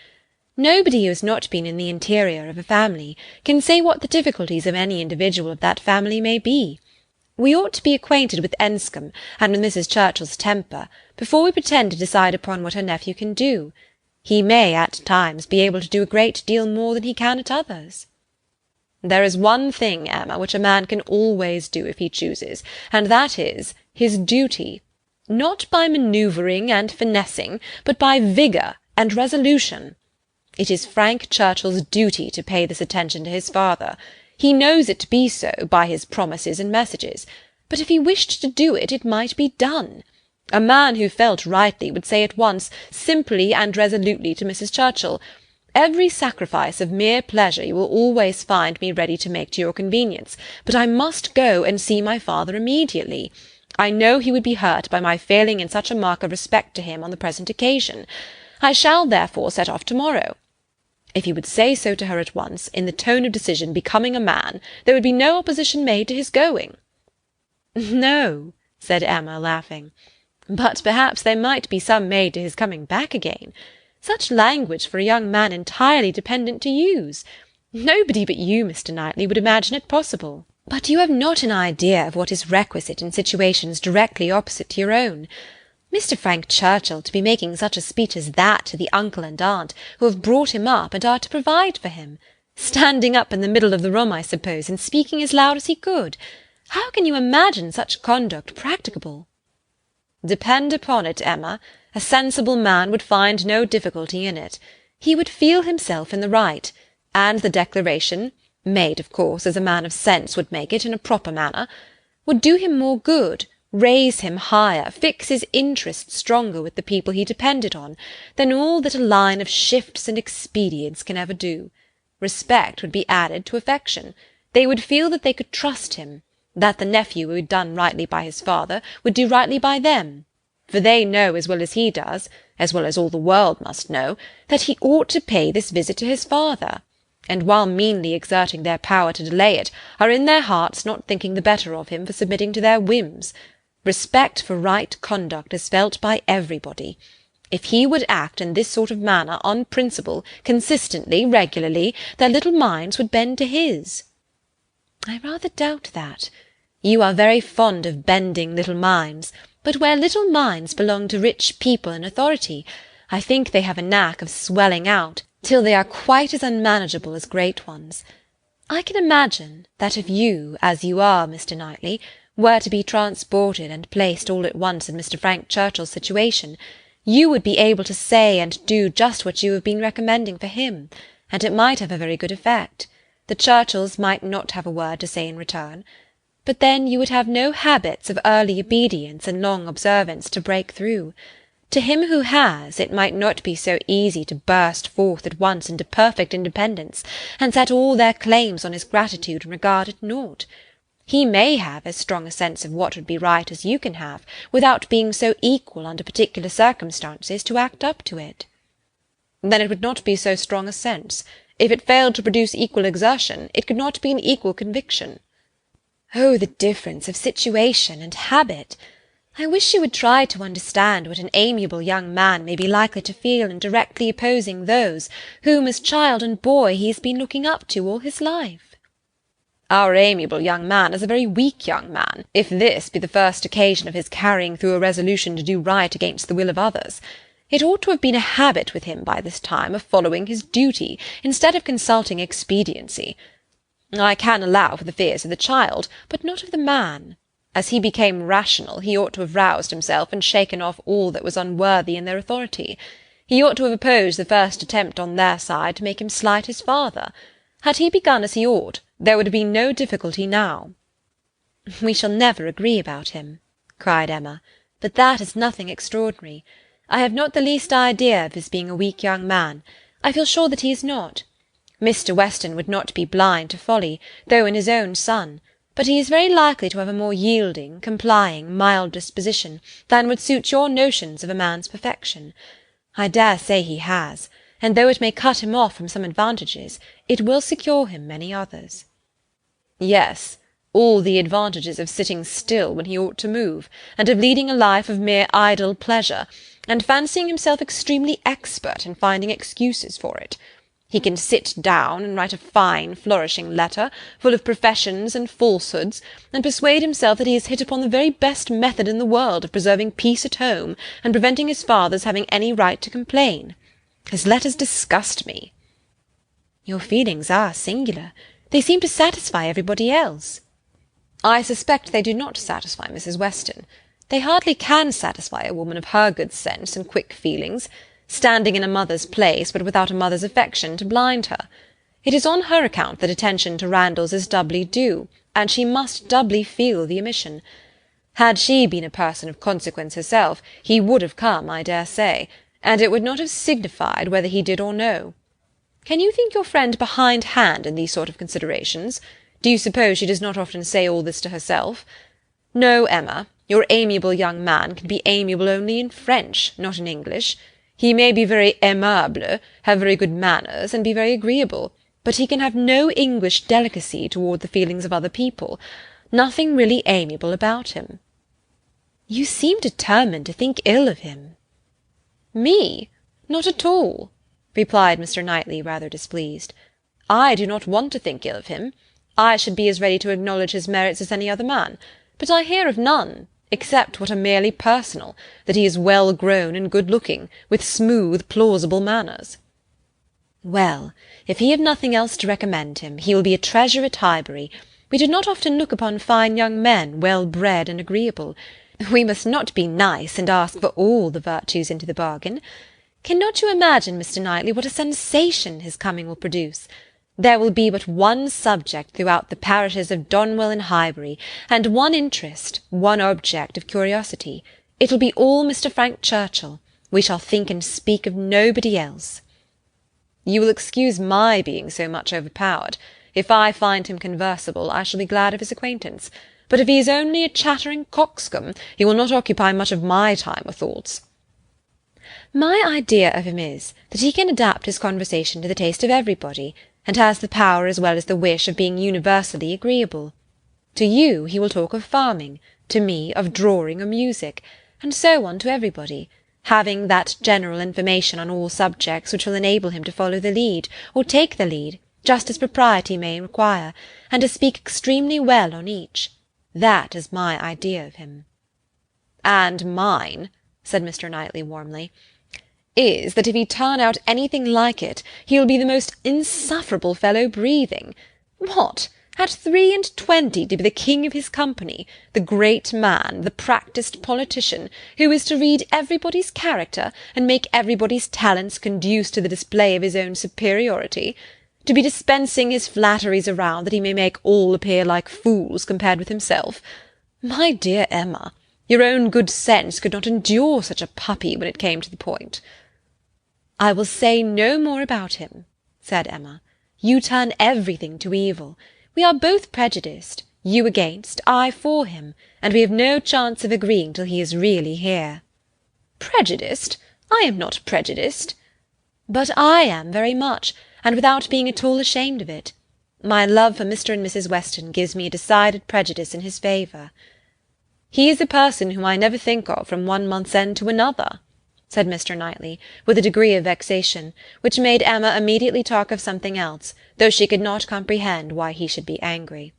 Nobody who has not been in the interior of a family can say what the difficulties of any individual of that family may be. We ought to be acquainted with Enscombe and with Mrs. Churchill's temper before we pretend to decide upon what her nephew can do. He may at times be able to do a great deal more than he can at others." "There is one thing, Emma, which a man can always do if he chooses, and that is his duty. Not by manoeuvring and finessing, but by vigour and resolution. It is Frank Churchill's duty to pay this attention to his father. He knows it to be so, by his promises and messages. But if he wished to do it, it might be done. A man who felt rightly would say at once, simply and resolutely to Mrs. Churchill, "Every sacrifice of mere pleasure you will always find me ready to make to your convenience, but I must go and see my father immediately. I know he would be hurt by my failing in such a mark of respect to him on the present occasion. I shall therefore set off to-morrow." If he would say so to her at once, in the tone of decision becoming a man, there would be no opposition made to his going. "No," said Emma, laughing. "But perhaps there might be some made to his coming back again. Such language for a young man entirely dependent to use! Nobody but you, Mr. Knightley, would imagine it possible. But you have not an idea of what is requisite in situations directly opposite to your own. Mr. Frank Churchill to be making such a speech as that to the uncle and aunt who have brought him up and are to provide for him, standing up in the middle of the room, I suppose, and speaking as loud as he could. How can you imagine such conduct practicable?" "Depend upon it, Emma, a sensible man would find no difficulty in it. He would feel himself in the right, and the declaration, made, of course, as a man of sense would make it, in a proper manner, would do him more good, raise him higher, fix his interest stronger with the people he depended on, than all that a line of shifts and expedients can ever do. Respect would be added to affection. They would feel that they could trust him, that the nephew who had done rightly by his father would do rightly by them, for they know as well as he does, as well as all the world must know, that he ought to pay this visit to his father, and while meanly exerting their power to delay it, are in their hearts not thinking the better of him for submitting to their whims. Respect for right conduct is felt by everybody. If he would act in this sort of manner, on principle, consistently, regularly, their little minds would bend to his." "I rather doubt that. You are very fond of bending little minds, but where little minds belong to rich people in authority, I think they have a knack of swelling out, till they are quite as unmanageable as great ones. I can imagine that if you, as you are, Mr. Knightley, were to be transported and placed all at once in Mr. Frank Churchill's situation, you would be able to say and do just what you have been recommending for him, and it might have a very good effect. The Churchills might not have a word to say in return, but then you would have no habits of early obedience and long observance to break through. To him who has, it might not be so easy to burst forth at once into perfect independence, and set all their claims on his gratitude and regard at naught. He may have as strong a sense of what would be right as you can have, without being so equal under particular circumstances to act up to it." "Then it would not be so strong a sense. If it failed to produce equal exertion, it could not be an equal conviction." "Oh, the difference of situation and habit! I wish you would try to understand what an amiable young man may be likely to feel in directly opposing those whom as child and boy he has been looking up to all his life." "Our amiable young man is a very weak young man, if this be the first occasion of his carrying through a resolution to do right against the will of others. It ought to have been a habit with him by this time of following his duty, instead of consulting expediency. I can allow for the fears of the child, but not of the man. As he became rational, he ought to have roused himself and shaken off all that was unworthy in their authority. He ought to have opposed the first attempt on their side to make him slight his father. Had he begun as he ought, there would have been no difficulty now." "We shall never agree about him," cried Emma, "but that is nothing extraordinary. I have not the least idea of his being a weak young man. I feel sure that he is not. Mr. Weston would not be blind to folly, though in his own son, but he is very likely to have a more yielding, complying, mild disposition than would suit your notions of a man's perfection. I dare say he has, and though it may cut him off from some advantages, it will secure him many others." "Yes, all the advantages of sitting still when he ought to move, and of leading a life of mere idle pleasure, and fancying himself extremely expert in finding excuses for it. He can sit down and write a fine flourishing letter, full of professions and falsehoods, and persuade himself that he has hit upon the very best method in the world of preserving peace at home, and preventing his father's having any right to complain. His letters disgust me." "Your feelings are singular. They seem to satisfy everybody else." "I suspect they do not satisfy Mrs. Weston. They hardly can satisfy a woman of her good sense and quick feelings, standing in a mother's place, but without a mother's affection to blind her. It is on her account that attention to Randalls is doubly due, and she must doubly feel the omission. Had she been a person of consequence herself, he would have come, I dare say, and it would not have signified whether he did or no. Can you think your friend behindhand in these sort of considerations? Do you suppose she does not often say all this to herself? No, Emma, your amiable young man can be amiable only in French, not in English. He may be very aimable, have very good manners, and be very agreeable, but he can have no English delicacy toward the feelings of other people, nothing really amiable about him. You seem determined to think ill of him. Me? Not at all, replied Mr. Knightley, rather displeased. I do not want to think ill of him. I should be as ready to acknowledge his merits as any other man, but I hear of none, except what are merely personal, that he is well grown and good-looking, with smooth, plausible manners. Well, if he have nothing else to recommend him, he will be a treasure at Highbury. We do not often look upon fine young men, well-bred and agreeable. We must not be nice, and ask for all the virtues into the bargain. Cannot you imagine, Mr. Knightley, what a sensation his coming will produce? There will be but one subject throughout the parishes of Donwell and Highbury, and one interest, one object of curiosity. It will be all Mr. Frank Churchill. We shall think and speak of nobody else. You will excuse my being so much overpowered. If I find him conversable, I shall be glad of his acquaintance. But if he is only a chattering coxcomb, he will not occupy much of my time or thoughts. My idea of him is, that he can adapt his conversation to the taste of everybody, and has the power as well as the wish of being universally agreeable. To you he will talk of farming, to me of drawing or music, and so on to everybody, having that general information on all subjects which will enable him to follow the lead, or take the lead, just as propriety may require, and to speak extremely well on each. That is my idea of him. And mine, said Mr. Knightley warmly, is that if he turn out anything like it, he will be the most insufferable fellow breathing. What! At 23 to be the king of his company, the great man, the practised politician, who is to read everybody's character, and make everybody's talents conduce to the display of his own superiority, to be dispensing his flatteries around, that he may make all appear like fools compared with himself. My dear Emma, your own good sense could not endure such a puppy when it came to the point. I will say no more about him, said Emma. You turn everything to evil. We are both prejudiced, you against, I for him, and we have no chance of agreeing till he is really here. Prejudiced? I am not prejudiced. But I am very much, and without being at all ashamed of it. My love for Mr. and Mrs. Weston gives me a decided prejudice in his favour. He is a person whom I never think of from one month's end to another, said Mr. Knightley, with a degree of vexation, which made Emma immediately talk of something else, though she could not comprehend why he should be angry.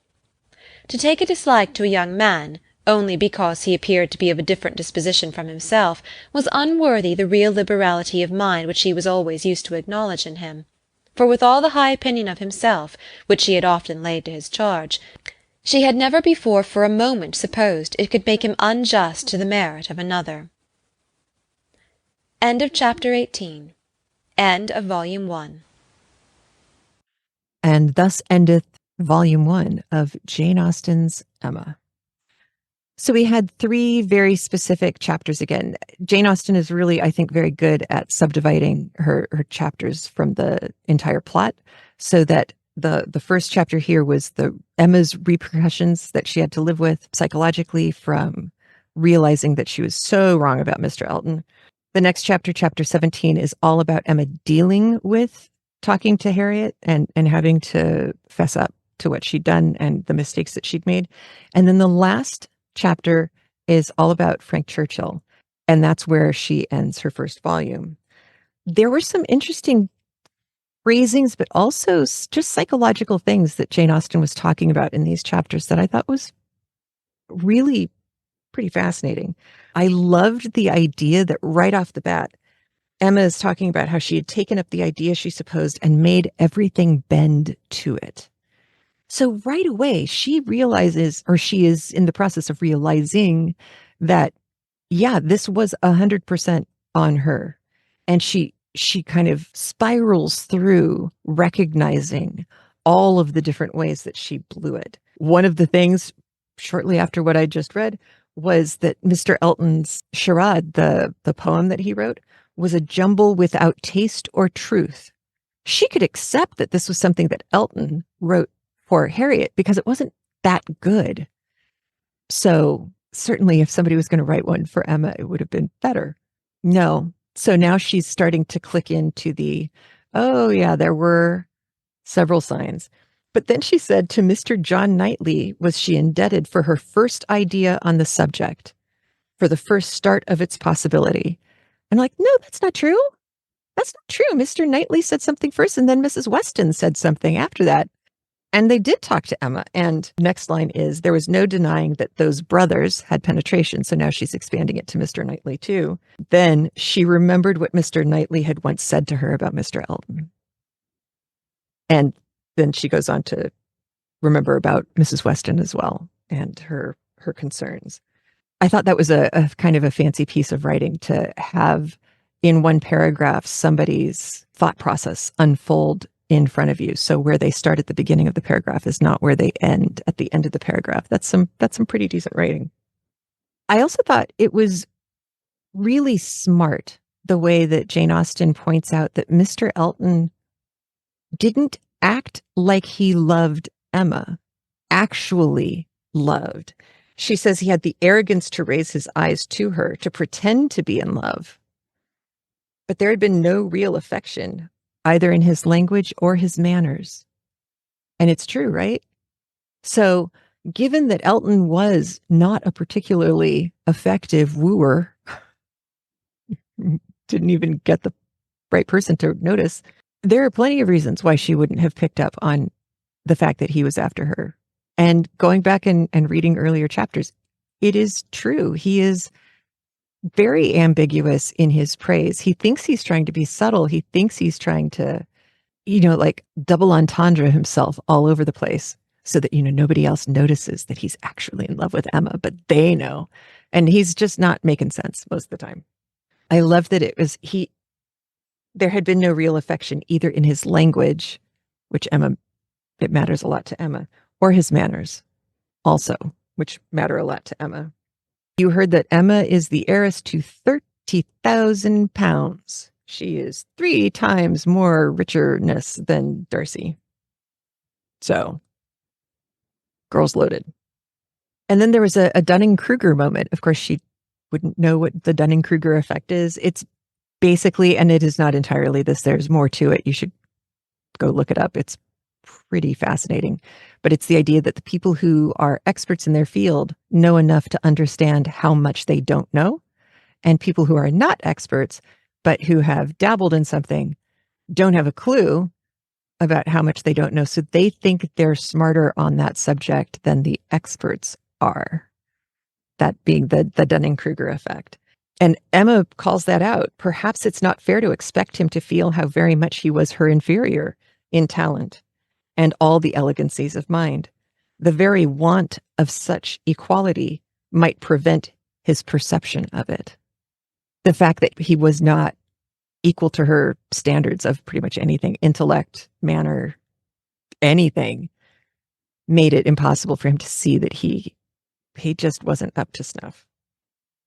To take a dislike to a young man, only because he appeared to be of a different disposition from himself, was unworthy the real liberality of mind which she was always used to acknowledge in him. For with all the high opinion of himself, which she had often laid to his charge, she had never before for a moment supposed it could make him unjust to the merit of another. End of chapter 18. End of volume 1. And thus endeth volume 1 of Jane Austen's Emma. So we had 3 very specific chapters again. Jane Austen is really, I think, very good at subdividing her chapters from the entire plot, so that the first chapter here was the Emma's repercussions that she had to live with psychologically from realizing that she was so wrong about Mr. Elton. The next chapter, chapter 17, is all about Emma dealing with talking to Harriet and having to fess up to what she'd done and the mistakes that she'd made. And then the last chapter is all about Frank Churchill, and that's where she ends her first volume. There were some interesting phrasings, but also just psychological things that Jane Austen was talking about in these chapters that I thought was really pretty fascinating. I loved the idea that right off the bat, Emma is talking about how she had taken up the idea, she supposed, and made everything bend to it. So right away, she realizes, or she is in the process of realizing that, yeah, this was 100% on her. And she kind of spirals through recognizing all of the different ways that she blew it. One of the things, shortly after what I just read, was that Mr. Elton's charade, the poem that he wrote, was a jumble without taste or truth. She could accept that this was something that Elton wrote for Harriet because it wasn't that good. So certainly if somebody was going to write one for Emma, it would have been better. No. So now she's starting to click into oh yeah, there were several signs. But then she said to Mr. John Knightley was she indebted for her first idea on the subject, for the first start of its possibility. I'm like, no, that's not true. That's not true. Mr. Knightley said something first, and then Mrs. Weston said something after that. And they did talk to Emma. And next line is, there was no denying that those brothers had penetration. So now she's expanding it to Mr. Knightley too. Then she remembered what Mr. Knightley had once said to her about Mr. Elton. And then she goes on to remember about Mrs. Weston as well and her concerns. I thought that was a kind of a fancy piece of writing to have in one paragraph somebody's thought process unfold in front of you. So where they start at the beginning of the paragraph is not where they end at the end of the paragraph. That's some pretty decent writing. I also thought it was really smart the way that Jane Austen points out that Mr. Elton didn't act like he loved Emma, actually loved. She says he had the arrogance to raise his eyes to her, to pretend to be in love. But there had been no real affection, either in his language or his manners. And it's true, right? So, given that Elton was not a particularly effective wooer, didn't even get the right person to notice, there are plenty of reasons why she wouldn't have picked up on the fact that he was after her. And going back and reading earlier chapters, it is true. He is very ambiguous in his praise. He thinks he's trying to be subtle. He thinks he's trying to, like double entendre himself all over the place so that, nobody else notices that he's actually in love with Emma, but they know. And he's just not making sense most of the time. I love that there had been no real affection either in his language, which it matters a lot to Emma, or his manners also, which matter a lot to Emma. You heard that Emma is the heiress to 30,000 pounds. She is 3 times more richerness than Darcy. So, girls loaded. And then there was a Dunning-Kruger moment. Of course, she wouldn't know what the Dunning-Kruger effect is. It's basically, and it is not entirely this, there's more to it. You should go look it up. It's pretty fascinating. But it's the idea that the people who are experts in their field know enough to understand how much they don't know. And people who are not experts, but who have dabbled in something, don't have a clue about how much they don't know. So they think they're smarter on that subject than the experts are. That being the Dunning-Kruger effect. And Emma calls that out. Perhaps it's not fair to expect him to feel how very much he was her inferior in talent and all the elegancies of mind. The very want of such equality might prevent his perception of it. The fact that he was not equal to her standards of pretty much anything, intellect, manner, anything, made it impossible for him to see that he just wasn't up to snuff.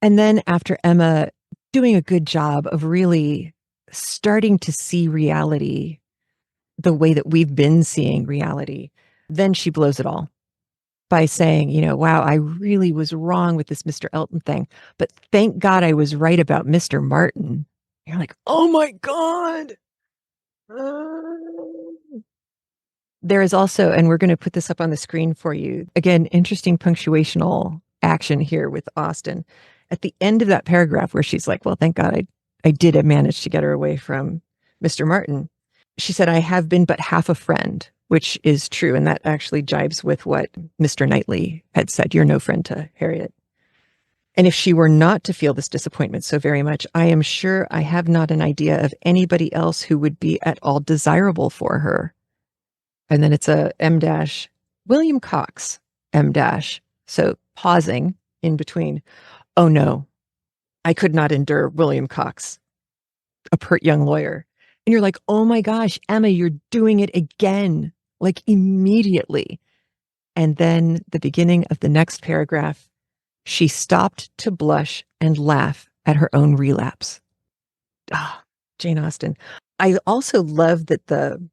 And then after Emma doing a good job of really starting to see reality the way that we've been seeing reality, then she blows it all by saying, wow, I really was wrong with this Mr. Elton thing, but thank God I was right about Mr. Martin. You're like, oh my God. There is also, and we're going to put this up on the screen for you, again, interesting punctuational action here with Austen. At the end of that paragraph where she's like, well, thank God I did manage to get her away from Mr. Martin. She said, I have been but half a friend, which is true. And that actually jibes with what Mr. Knightley had said. You're no friend to Harriet. And if she were not to feel this disappointment so very much, I am sure I have not an idea of anybody else who would be at all desirable for her. And then it's a M dash, William Cox, M dash. So pausing in between. Oh no, I could not endure William Cox, a pert young lawyer. And you're like, oh my gosh, Emma, you're doing it again, like immediately. And then the beginning of the next paragraph she stopped to blush and laugh at her own relapse. Jane Austen. I also love that the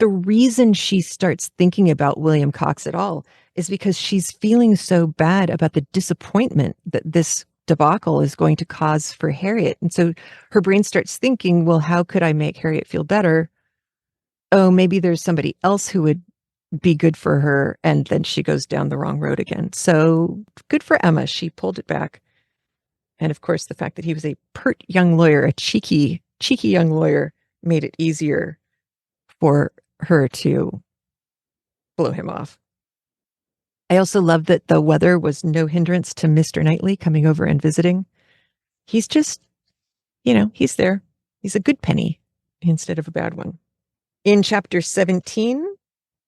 reason she starts thinking about William Cox at all is because she's feeling so bad about the disappointment that this debacle is going to cause for Harriet. And so her brain starts thinking, well, how could I make Harriet feel better? Oh, maybe there's somebody else who would be good for her. And then she goes down the wrong road again. So good for Emma. She pulled it back. And of course, the fact that he was a pert young lawyer, a cheeky young lawyer, made it easier for her to blow him off. I also love that the weather was no hindrance to Mr. Knightley coming over and visiting. He's just, he's there. He's a good penny instead of a bad one. In chapter 17,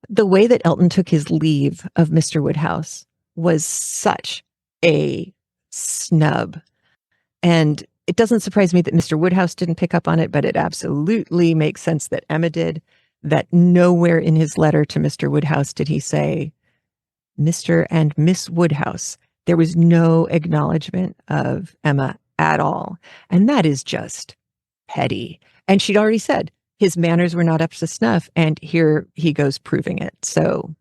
the way that Elton took his leave of Mr. Woodhouse was such a snub. And it doesn't surprise me that Mr. Woodhouse didn't pick up on it, but it absolutely makes sense that Emma did. That nowhere in his letter to Mr. Woodhouse did he say, Mr. and Miss Woodhouse. There was no acknowledgement of Emma at all. And that is just petty. And she'd already said his manners were not up to snuff. And here he goes proving it. So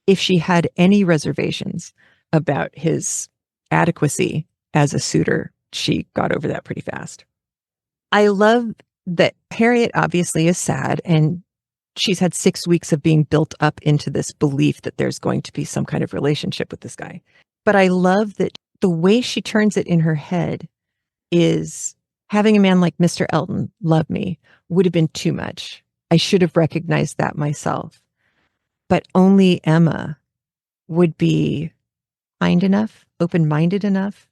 if she had any reservations about his adequacy as a suitor, she got over that pretty fast. I love that Harriet obviously is sad, and she's had 6 weeks of being built up into this belief that there's going to be some kind of relationship with this guy. But I love that the way she turns it in her head is having a man like Mr. Elton love me would have been too much. I should have recognized that myself. But only Emma would be kind enough, open-minded enough,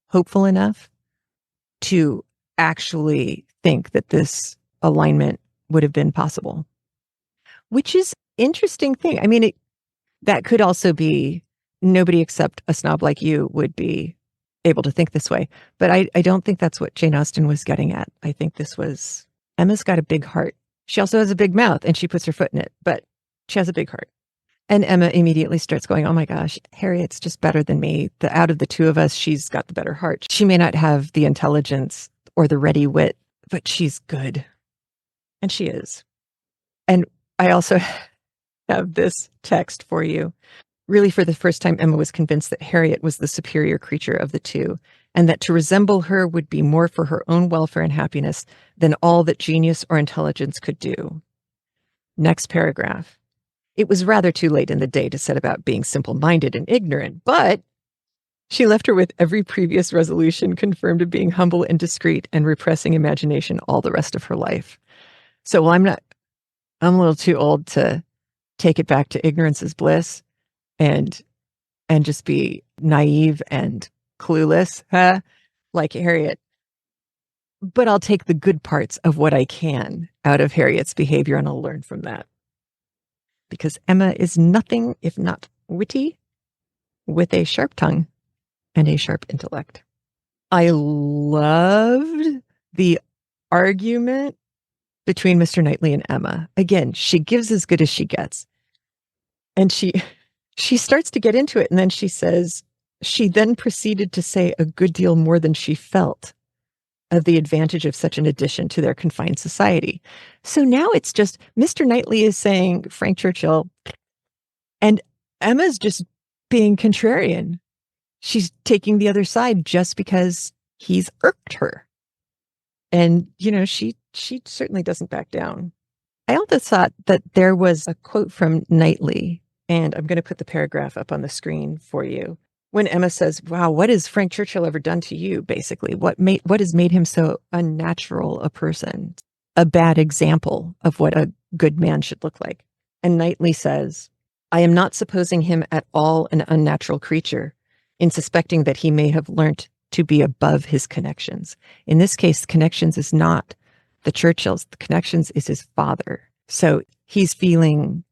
hopeful enough to actually think that this alignment would have been possible, which is interesting thing. I mean, that could also be nobody except a snob like you would be able to think this way. But I don't think that's what Jane Austen was getting at. I think this was, Emma's got a big heart. She also has a big mouth and she puts her foot in it, but she has a big heart. And Emma immediately starts going, oh my gosh, Harriet's just better than me. Out of the two of us, she's got the better heart. She may not have the intelligence or the ready wit, but she's good. And she is. And I also have this text for you. Really, for the first time, Emma was convinced that Harriet was the superior creature of the two, and that to resemble her would be more for her own welfare and happiness than all that genius or intelligence could do. Next paragraph. It was rather too late in the day to set about being simple-minded and ignorant, but she left her with every previous resolution confirmed of being humble and discreet and repressing imagination all the rest of her life. So while I'm a little too old to take it back to ignorance is bliss and just be naive and clueless, like Harriet. But I'll take the good parts of what I can out of Harriet's behavior and I'll learn from that. Because Emma is nothing if not witty, with a sharp tongue and a sharp intellect. I loved the argument between Mr. Knightley and Emma. Again, she gives as good as she gets. And she starts to get into it. And then she then proceeded to say a good deal more than she felt of the advantage of such an addition to their confined society. So now it's just Mr. Knightley is saying Frank Churchill, and Emma's just being contrarian. She's taking the other side just because he's irked her. And, she certainly doesn't back down. I also thought that there was a quote from Knightley, and I'm going to put the paragraph up on the screen for you. When Emma says, wow, what has Frank Churchill ever done to you, basically? What has made him so unnatural a person? A bad example of what a good man should look like. And Knightley says, I am not supposing him at all an unnatural creature in suspecting that he may have learnt to be above his connections. In this case, connections is not the Churchills. The connections is his father. So he's feeling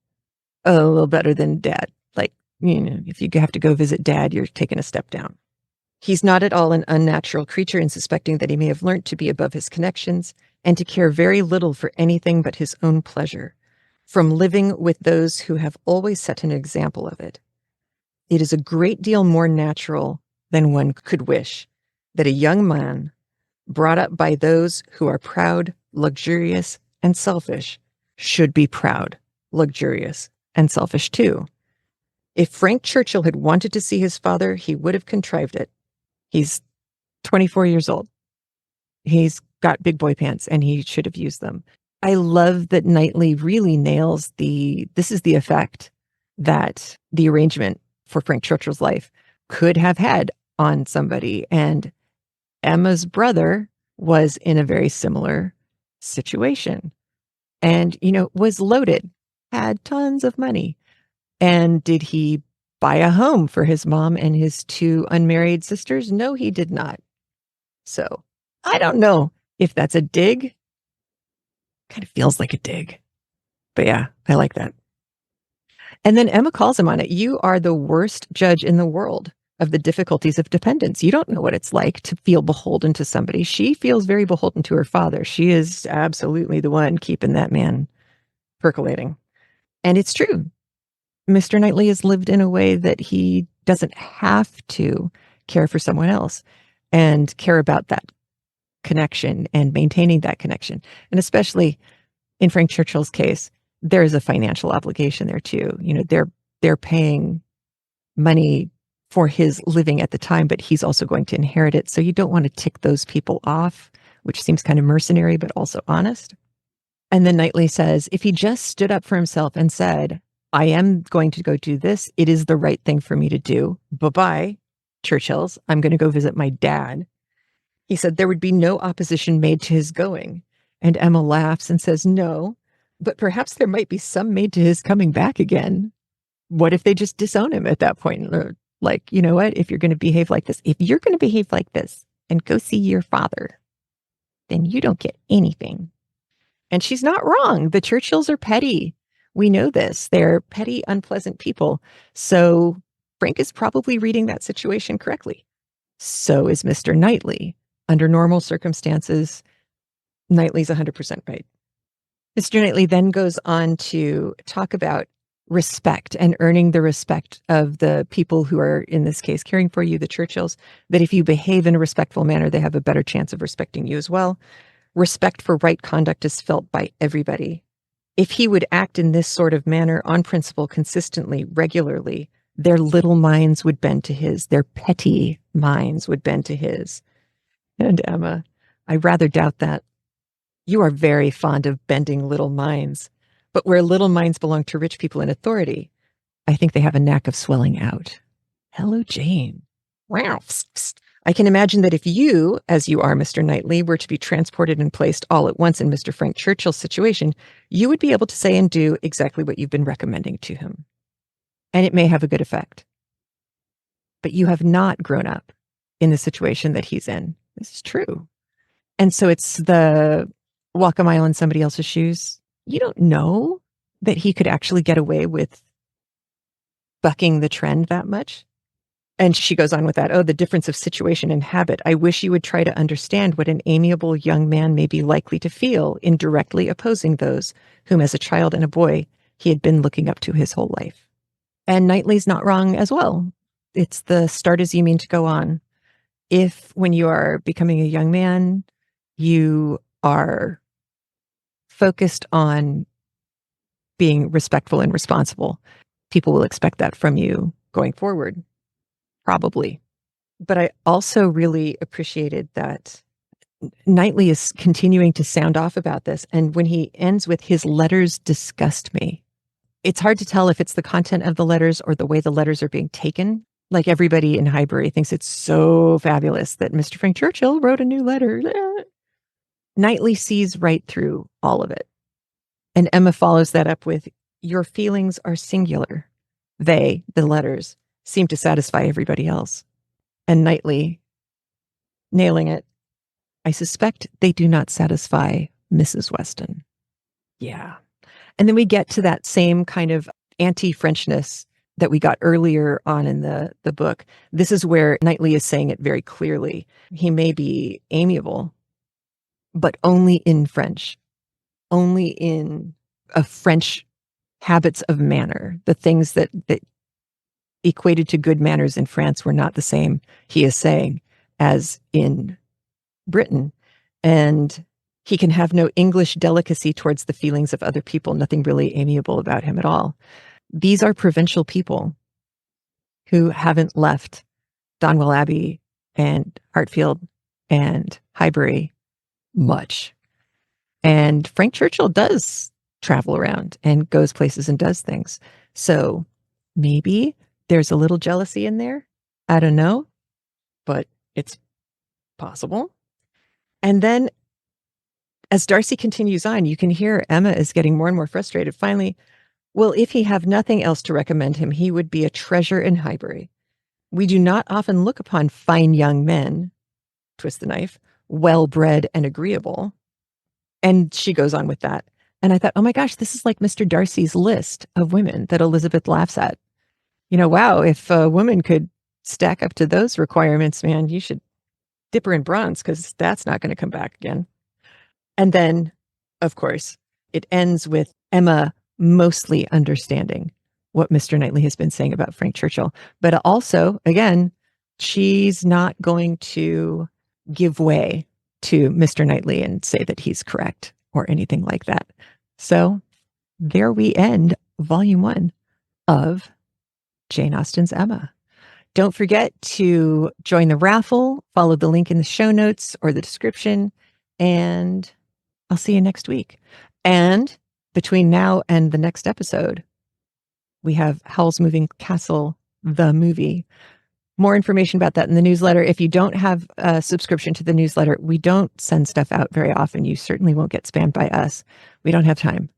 a little better than dad. Like, if you have to go visit dad, you're taking a step down. He's not at all an unnatural creature in suspecting that he may have learnt to be above his connections and to care very little for anything but his own pleasure, from living with those who have always set an example of it. It is a great deal more natural than one could wish that a young man brought up by those who are proud, luxurious, and selfish should be proud, luxurious, and selfish too. If Frank Churchill had wanted to see his father, he would have contrived it. He's 24 years old. He's got big boy pants and he should have used them. I love that Knightley really nails this is the effect that the arrangement for Frank Churchill's life could have had on somebody. And Emma's brother was in a very similar situation and, was loaded, had tons of money. And did he buy a home for his mom and his two unmarried sisters? No, he did not. So I don't know if that's a dig. Kind of feels like a dig. But yeah, I like that. And then Emma calls him on it. You are the worst judge in the world of the difficulties of dependence. You don't know what it's like to feel beholden to somebody. She feels very beholden to her father. She is absolutely the one keeping that man percolating. And it's true. Mr. Knightley has lived in a way that he doesn't have to care for someone else and care about that connection and maintaining that connection. And especially in Frank Churchill's case, there is a financial obligation there too. They're paying money for his living at the time, but he's also going to inherit it. So you don't want to tick those people off, which seems kind of mercenary, but also honest. And then Knightley says, if he just stood up for himself and said, I am going to go do this, it is the right thing for me to do. Bye-bye, Churchills. I'm going to go visit my dad. He said there would be no opposition made to his going. And Emma laughs and says, no, but perhaps there might be some made to his coming back again. What if they just disown him at that point? Or like, you know what? If you're going to behave like this, and go see your father, then you don't get anything. And she's not wrong. The Churchills are petty. We know this. They're petty, unpleasant people. So Frank is probably reading that situation correctly. So is Mr. Knightley. Under normal circumstances, Knightley's 100% right. Mr. Knightley then goes on to talk about respect and earning the respect of the people who are, in this case, caring for you, the Churchills, that if you behave in a respectful manner, they have a better chance of respecting you as well. Respect for right conduct is felt by everybody. If he would act in this sort of manner on principle consistently, regularly, their little minds would bend to his, their petty minds would bend to his. And Emma, I rather doubt that. You are very fond of bending little minds, but where little minds belong to rich people in authority, I think they have a knack of swelling out. Hello, Jane. Wow. I can imagine that if you, as you are, Mr. Knightley, were to be transported and placed all at once in Mr. Frank Churchill's situation, you would be able to say and do exactly what you've been recommending to him. And it may have a good effect. But you have not grown up in the situation that he's in. This is true. And so it's the walk a mile in somebody else's shoes. You don't know that he could actually get away with bucking the trend that much. And she goes on with that. Oh, the difference of situation and habit. I wish you would try to understand what an amiable young man may be likely to feel in directly opposing those whom as a child and a boy he had been looking up to his whole life. And Knightley's not wrong as well. It's the start as you mean to go on. If when you are becoming a young man, you are focused on being respectful and responsible, people will expect that from you going forward. Probably. But I also really appreciated that Knightley is continuing to sound off about this. And when he ends with his letters disgust me, it's hard to tell if it's the content of the letters or the way the letters are being taken. Like everybody in Highbury thinks it's so fabulous that Mr. Frank Churchill wrote a new letter. Knightley sees right through all of it. And Emma follows that up with, your feelings are singular. They, the letters, seem to satisfy everybody else. And Knightley, nailing it, I suspect they do not satisfy Mrs. Weston. Yeah. And then we get to that same kind of anti-Frenchness that we got earlier on in the book. This is where Knightley is saying it very clearly. He may be amiable, but only in French, only in a French habits of manner, the things that equated to good manners in France were not the same, he is saying, as in Britain. And he can have no English delicacy towards the feelings of other people, nothing really amiable about him at all. These are provincial people who haven't left Donwell Abbey and Hartfield and Highbury much. And Frank Churchill does travel around and goes places and does things. So maybe there's a little jealousy in there. I don't know, but it's possible. And then as Darcy continues on, you can hear Emma is getting more and more frustrated. Finally, well, if he have nothing else to recommend him, he would be a treasure in Highbury. We do not often look upon fine young men, twist the knife, well-bred and agreeable. And she goes on with that. And I thought, oh my gosh, this is like Mr. Darcy's list of women that Elizabeth laughs at. You know, wow, if a woman could stack up to those requirements, man, you should dip her in bronze because that's not going to come back again. And then, of course, it ends with Emma mostly understanding what Mr. Knightley has been saying about Frank Churchill. But also, again, she's not going to give way to Mr. Knightley and say that he's correct or anything like that. So there we end volume 1 of Jane Austen's Emma. Don't forget to join the raffle, follow the link in the show notes or the description, and I'll see you next week. And between now and the next episode, we have Howl's Moving Castle, the movie. More information about that in the newsletter. If you don't have a subscription to the newsletter, we don't send stuff out very often. You certainly won't get spammed by us. We don't have time.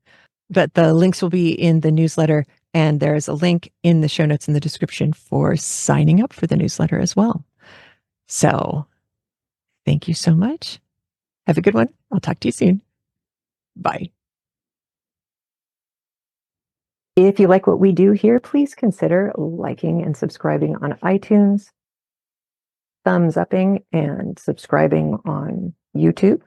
But the links will be in the newsletter, and there is a link in the show notes in the description for signing up for the newsletter as well. So thank you so much. Have a good one. I'll talk to you soon. Bye. If you like what we do here, please consider liking and subscribing on iTunes, thumbs upping and subscribing on YouTube.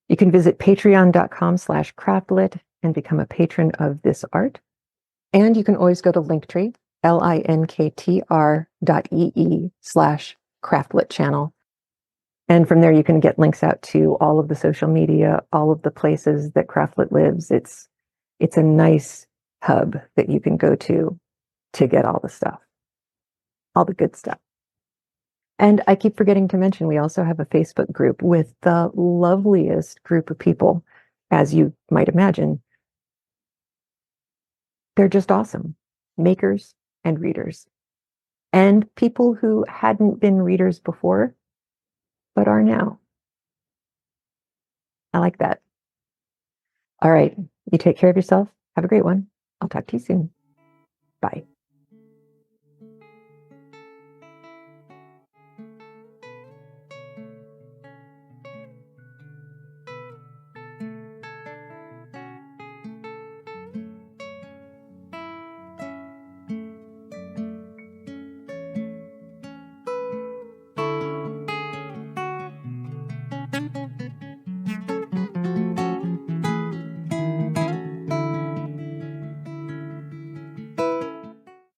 You can visit patreon.com/craftlit and become a patron of this art. And you can always go to Linktree, linktr.ee/craftlit channel. And from there, you can get links out to all of the social media, all of the places that CraftLit lives. It's a nice hub that you can go to get all the stuff, all the good stuff. And I keep forgetting to mention, we also have a Facebook group with the loveliest group of people, as you might imagine. They're just awesome, makers and readers, and people who hadn't been readers before, but are now. I like that. All right. You take care of yourself. Have a great one. I'll talk to you soon. Bye.